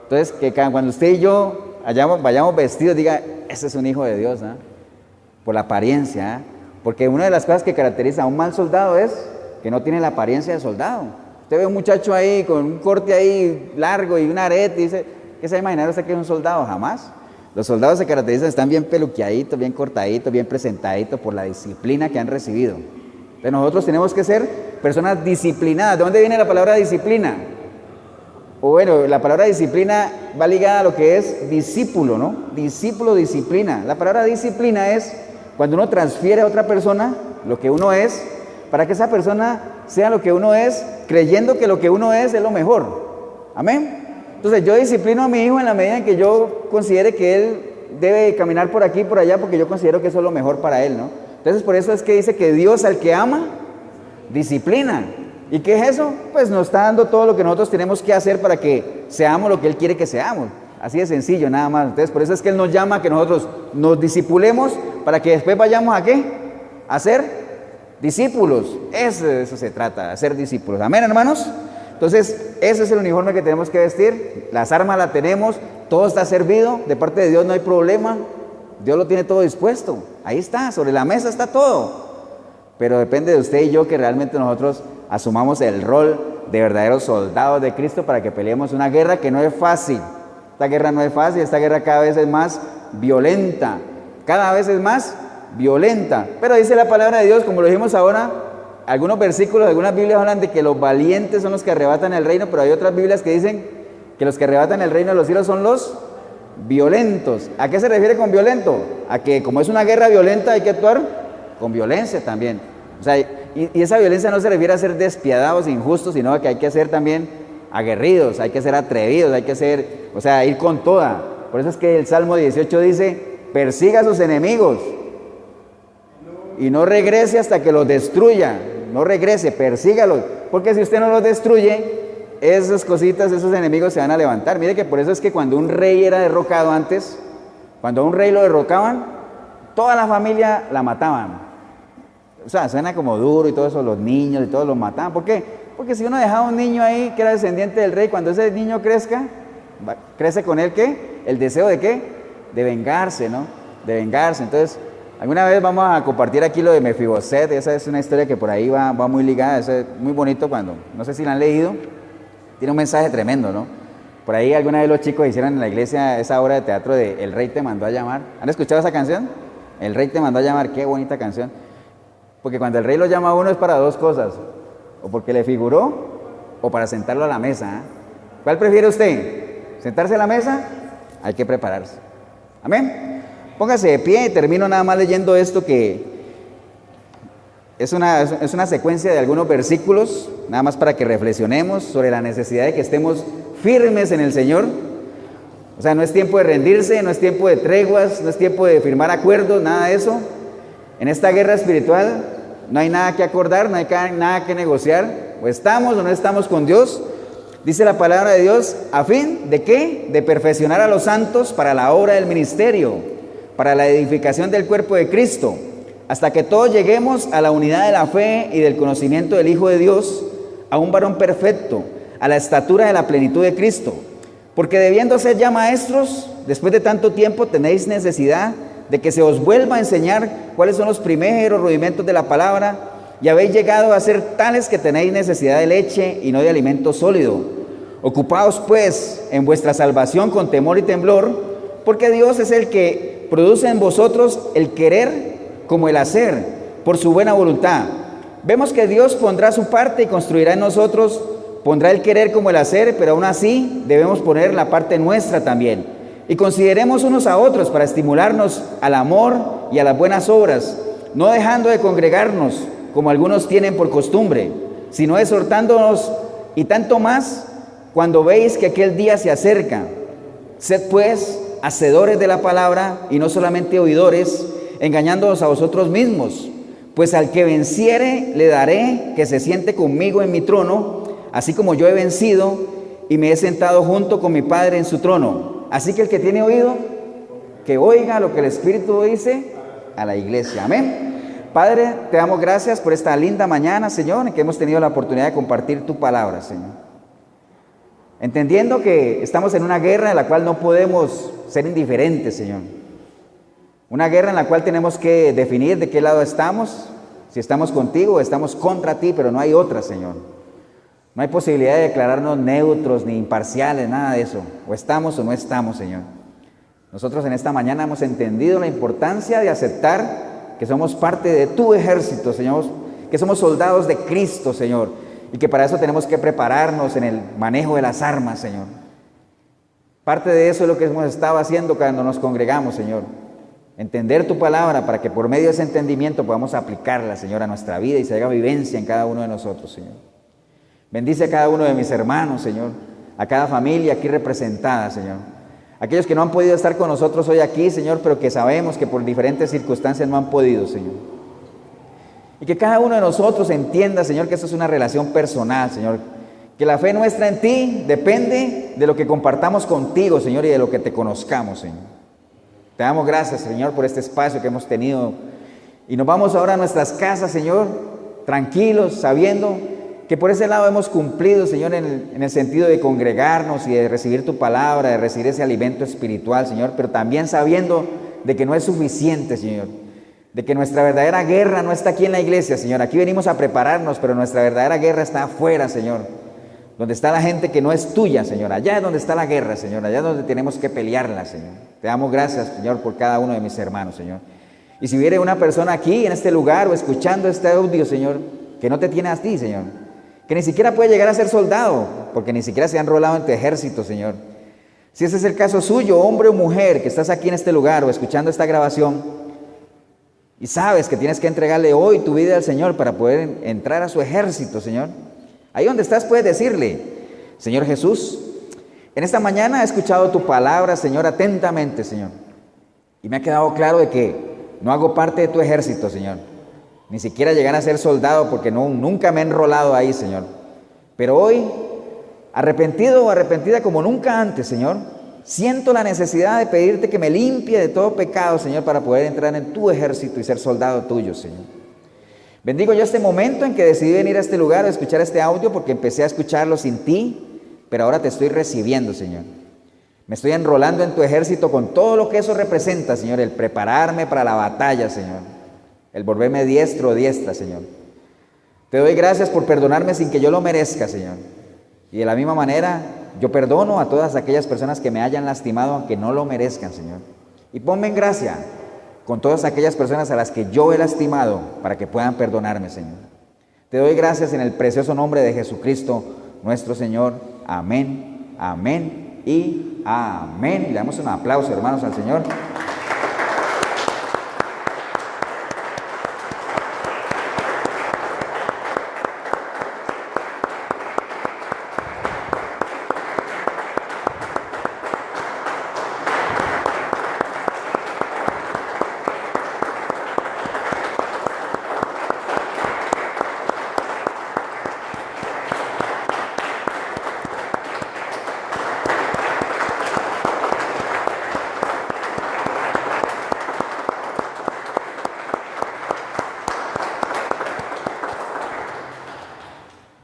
Entonces, que cuando usted y yo vayamos vestidos, diga, ese es un hijo de Dios, por la apariencia, porque una de las cosas que caracteriza a un mal soldado es que no tiene la apariencia de soldado. Usted ve a un muchacho ahí con un corte ahí largo y un arete y dice, ¿qué se va a imaginar usted que es un soldado? Jamás. Los soldados se caracterizan, están bien peluqueaditos, bien cortaditos, bien presentaditos por la disciplina que han recibido. Entonces nosotros tenemos que ser personas disciplinadas. ¿De dónde viene la palabra disciplina? O bueno, la palabra disciplina va ligada a lo que es discípulo, ¿no? Discípulo, disciplina. La palabra disciplina es cuando uno transfiere a otra persona lo que uno es, para que esa persona sea lo que uno es, creyendo que lo que uno es lo mejor. Amén. Entonces yo disciplino a mi hijo en la medida en que yo considere que él debe caminar por aquí y por allá, porque yo considero que eso es lo mejor para él, ¿no? Entonces por eso es que dice que Dios al que ama, disciplina. ¿Y qué es eso? Pues nos está dando todo lo que nosotros tenemos que hacer para que seamos lo que Él quiere que seamos. Así de sencillo, nada más. Entonces por eso es que Él nos llama a que nosotros nos discipulemos para que después vayamos ¿a qué? A ser discípulos. De eso se trata, a ser discípulos. Amén, hermanos. Entonces ese es el uniforme que tenemos que vestir. Las armas las tenemos, todo está servido. De parte de Dios no hay problema. Dios lo tiene todo dispuesto. Ahí está, sobre la mesa está todo. Pero depende de usted y yo que realmente nosotros asumamos el rol de verdaderos soldados de Cristo para que peleemos una guerra que no es fácil. Esta guerra no es fácil, esta guerra cada vez es más violenta. Cada vez es más violenta. Pero dice la palabra de Dios, como lo dijimos ahora, algunos versículos, algunas Biblias hablan de que los valientes son los que arrebatan el reino, pero hay otras Biblias que dicen que los que arrebatan el reino de los cielos son los violentos. ¿A qué se refiere con violento? A que como es una guerra violenta hay que actuar con violencia también. O sea, y esa violencia no se refiere a ser despiadados, injustos, sino a que hay que ser también aguerridos, hay que ser atrevidos, hay que ser, o sea, ir con toda. Por eso es que el Salmo 18 dice, persiga a sus enemigos y no regrese hasta que los destruya. No regrese, persígalos, porque si usted no los destruye, esas cositas, esos enemigos se van a levantar. Mire que por eso es que cuando un rey era derrocado antes, cuando a un rey lo derrocaban, toda la familia la mataban. O sea, suena como duro y todo eso, los niños y todos los mataban. ¿Por qué? Porque si uno dejaba un niño ahí que era descendiente del rey, cuando ese niño crezca, crece con él ¿qué? El deseo de ¿qué? De vengarse, ¿no? De vengarse. Entonces, alguna vez vamos a compartir aquí lo de Mefiboset. Esa es una historia que por ahí va muy ligada. Eso es muy bonito cuando, no sé si la han leído. Tiene un mensaje tremendo, ¿no? Por ahí alguna vez los chicos hicieron en la iglesia esa obra de teatro de El Rey te mandó a llamar. ¿Han escuchado esa canción? El Rey te mandó a llamar, qué bonita canción. Porque cuando el rey lo llama a uno es para dos cosas. O porque le figuró, o para sentarlo a la mesa. ¿Eh? ¿Cuál prefiere usted? ¿Sentarse a la mesa? Hay que prepararse. Amén. Póngase de pie y termino nada más leyendo esto que es una secuencia de algunos versículos, nada más para que reflexionemos sobre la necesidad de que estemos firmes en el Señor. O sea, no es tiempo de rendirse, no es tiempo de treguas, no es tiempo de firmar acuerdos, nada de eso. En esta guerra espiritual no hay nada que acordar, no hay nada que negociar. O estamos o no estamos con Dios. Dice la palabra de Dios, ¿a fin de qué? De perfeccionar a los santos para la obra del ministerio, para la edificación del cuerpo de Cristo, hasta que todos lleguemos a la unidad de la fe y del conocimiento del Hijo de Dios, a un varón perfecto, a la estatura de la plenitud de Cristo. Porque debiendo ser ya maestros, después de tanto tiempo tenéis necesidad de que se os vuelva a enseñar cuáles son los primeros rudimentos de la palabra, y habéis llegado a ser tales que tenéis necesidad de leche y no de alimento sólido. Ocupaos pues en vuestra salvación con temor y temblor, porque Dios es el que produce en vosotros el querer como el hacer, por su buena voluntad. Vemos que Dios pondrá su parte y construirá en nosotros, pondrá el querer como el hacer, pero aún así debemos poner la parte nuestra también. Y consideremos unos a otros para estimularnos al amor y a las buenas obras, no dejando de congregarnos, como algunos tienen por costumbre, sino exhortándonos, y tanto más cuando veis que aquel día se acerca. Sed pues hacedores de la palabra y no solamente oidores, engañándoos a vosotros mismos. Pues al que venciere le daré que se siente conmigo en mi trono, así como yo he vencido y me he sentado junto con mi Padre en su trono. Así que el que tiene oído, que oiga lo que el Espíritu dice a la iglesia. Amén. Padre, te damos gracias por esta linda mañana, Señor, en que hemos tenido la oportunidad de compartir tu palabra, Señor. Entendiendo que estamos en una guerra en la cual no podemos ser indiferentes, Señor. Una guerra en la cual tenemos que definir de qué lado estamos, si estamos contigo o estamos contra ti, pero no hay otra, Señor. No hay posibilidad de declararnos neutros ni imparciales, nada de eso. O estamos o no estamos, Señor. Nosotros en esta mañana hemos entendido la importancia de aceptar que somos parte de tu ejército, Señor, que somos soldados de Cristo, Señor, y que para eso tenemos que prepararnos en el manejo de las armas, Señor. Parte de eso es lo que hemos estado haciendo cuando nos congregamos, Señor. Entender tu palabra para que por medio de ese entendimiento podamos aplicarla, Señor, a nuestra vida y se haga vivencia en cada uno de nosotros, Señor. Bendice a cada uno de mis hermanos, Señor, a cada familia aquí representada, Señor. Aquellos que no han podido estar con nosotros hoy aquí, Señor, pero que sabemos que por diferentes circunstancias no han podido, Señor. Y que cada uno de nosotros entienda, Señor, que esto es una relación personal, Señor. Que la fe nuestra en ti depende de lo que compartamos contigo, Señor, y de lo que te conozcamos, Señor. Te damos gracias, Señor, por este espacio que hemos tenido. Y nos vamos ahora a nuestras casas, Señor, tranquilos, sabiendo que por ese lado hemos cumplido, Señor, en el sentido de congregarnos y de recibir tu palabra, de recibir ese alimento espiritual, Señor, pero también sabiendo de que no es suficiente, Señor, de que nuestra verdadera guerra no está aquí en la iglesia, Señor. Aquí venimos a prepararnos, pero nuestra verdadera guerra está afuera, Señor, donde está la gente que no es tuya, Señor. Allá es donde está la guerra, Señor, allá es donde tenemos que pelearla, Señor. Te damos gracias, Señor, por cada uno de mis hermanos, Señor. Y si hubiera una persona aquí, en este lugar, o escuchando este audio, Señor, que no te tiene a ti, Señor, que ni siquiera puede llegar a ser soldado, porque ni siquiera se ha enrolado en tu ejército, Señor. Si ese es el caso suyo, hombre o mujer, que estás aquí en este lugar o escuchando esta grabación, y sabes que tienes que entregarle hoy tu vida al Señor para poder entrar a su ejército, Señor, ahí donde estás puedes decirle: Señor Jesús, en esta mañana he escuchado tu palabra, Señor, atentamente, Señor, y me ha quedado claro de que no hago parte de tu ejército, Señor, ni siquiera llegar a ser soldado porque nunca me he enrolado ahí, Señor, pero hoy, arrepentido o arrepentida como nunca antes, Señor, siento la necesidad de pedirte que me limpie de todo pecado, Señor, para poder entrar en tu ejército y ser soldado tuyo, Señor. Bendigo yo este momento en que decidí venir a este lugar a escuchar este audio, porque empecé a escucharlo sin ti, pero ahora te estoy recibiendo, Señor. Me estoy enrolando en tu ejército con todo lo que eso representa, Señor, el prepararme para la batalla, Señor, el volverme diestro o diestra, Señor. Te doy gracias por perdonarme sin que yo lo merezca, Señor. Y de la misma manera, yo perdono a todas aquellas personas que me hayan lastimado aunque no lo merezcan, Señor. Y ponme en gracia con todas aquellas personas a las que yo he lastimado para que puedan perdonarme, Señor. Te doy gracias en el precioso nombre de Jesucristo, nuestro Señor. Amén, amén y amén. Y le damos un aplauso, hermanos, al Señor.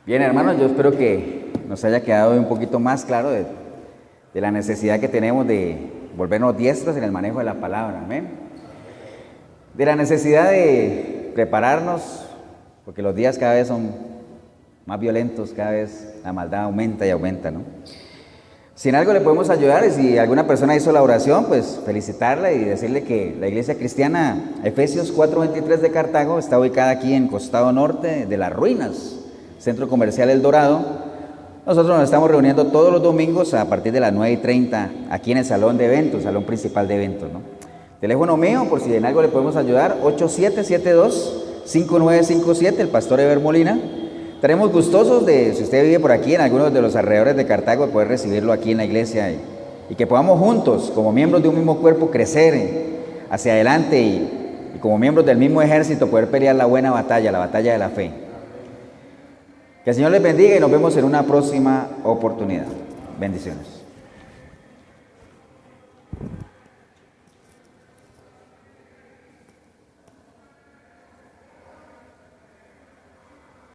Bien, hermanos, yo espero que nos haya quedado un poquito más claro de la necesidad que tenemos de volvernos diestros en el manejo de la palabra, amén. De la necesidad de prepararnos, porque los días cada vez son más violentos, cada vez la maldad aumenta y aumenta, ¿no? Si en algo le podemos ayudar, y si alguna persona hizo la oración, pues felicitarla y decirle que la iglesia cristiana Efesios 4:23 de Cartago está ubicada aquí en Costado Norte de las Ruinas, Centro Comercial El Dorado. Nosotros nos estamos reuniendo todos los domingos a partir de las 9:30 aquí en el salón de eventos, salón principal de eventos, ¿no? Teléfono mío, por si en algo le podemos ayudar, 8772-5957, el pastor Eber Molina. Estaremos gustosos de, si usted vive por aquí en algunos de los alrededores de Cartago, de poder recibirlo aquí en la iglesia y que podamos juntos, como miembros de un mismo cuerpo, crecer hacia adelante y como miembros del mismo ejército poder pelear la buena batalla, la batalla de la fe. Que el Señor les bendiga y nos vemos en una próxima oportunidad. Bendiciones.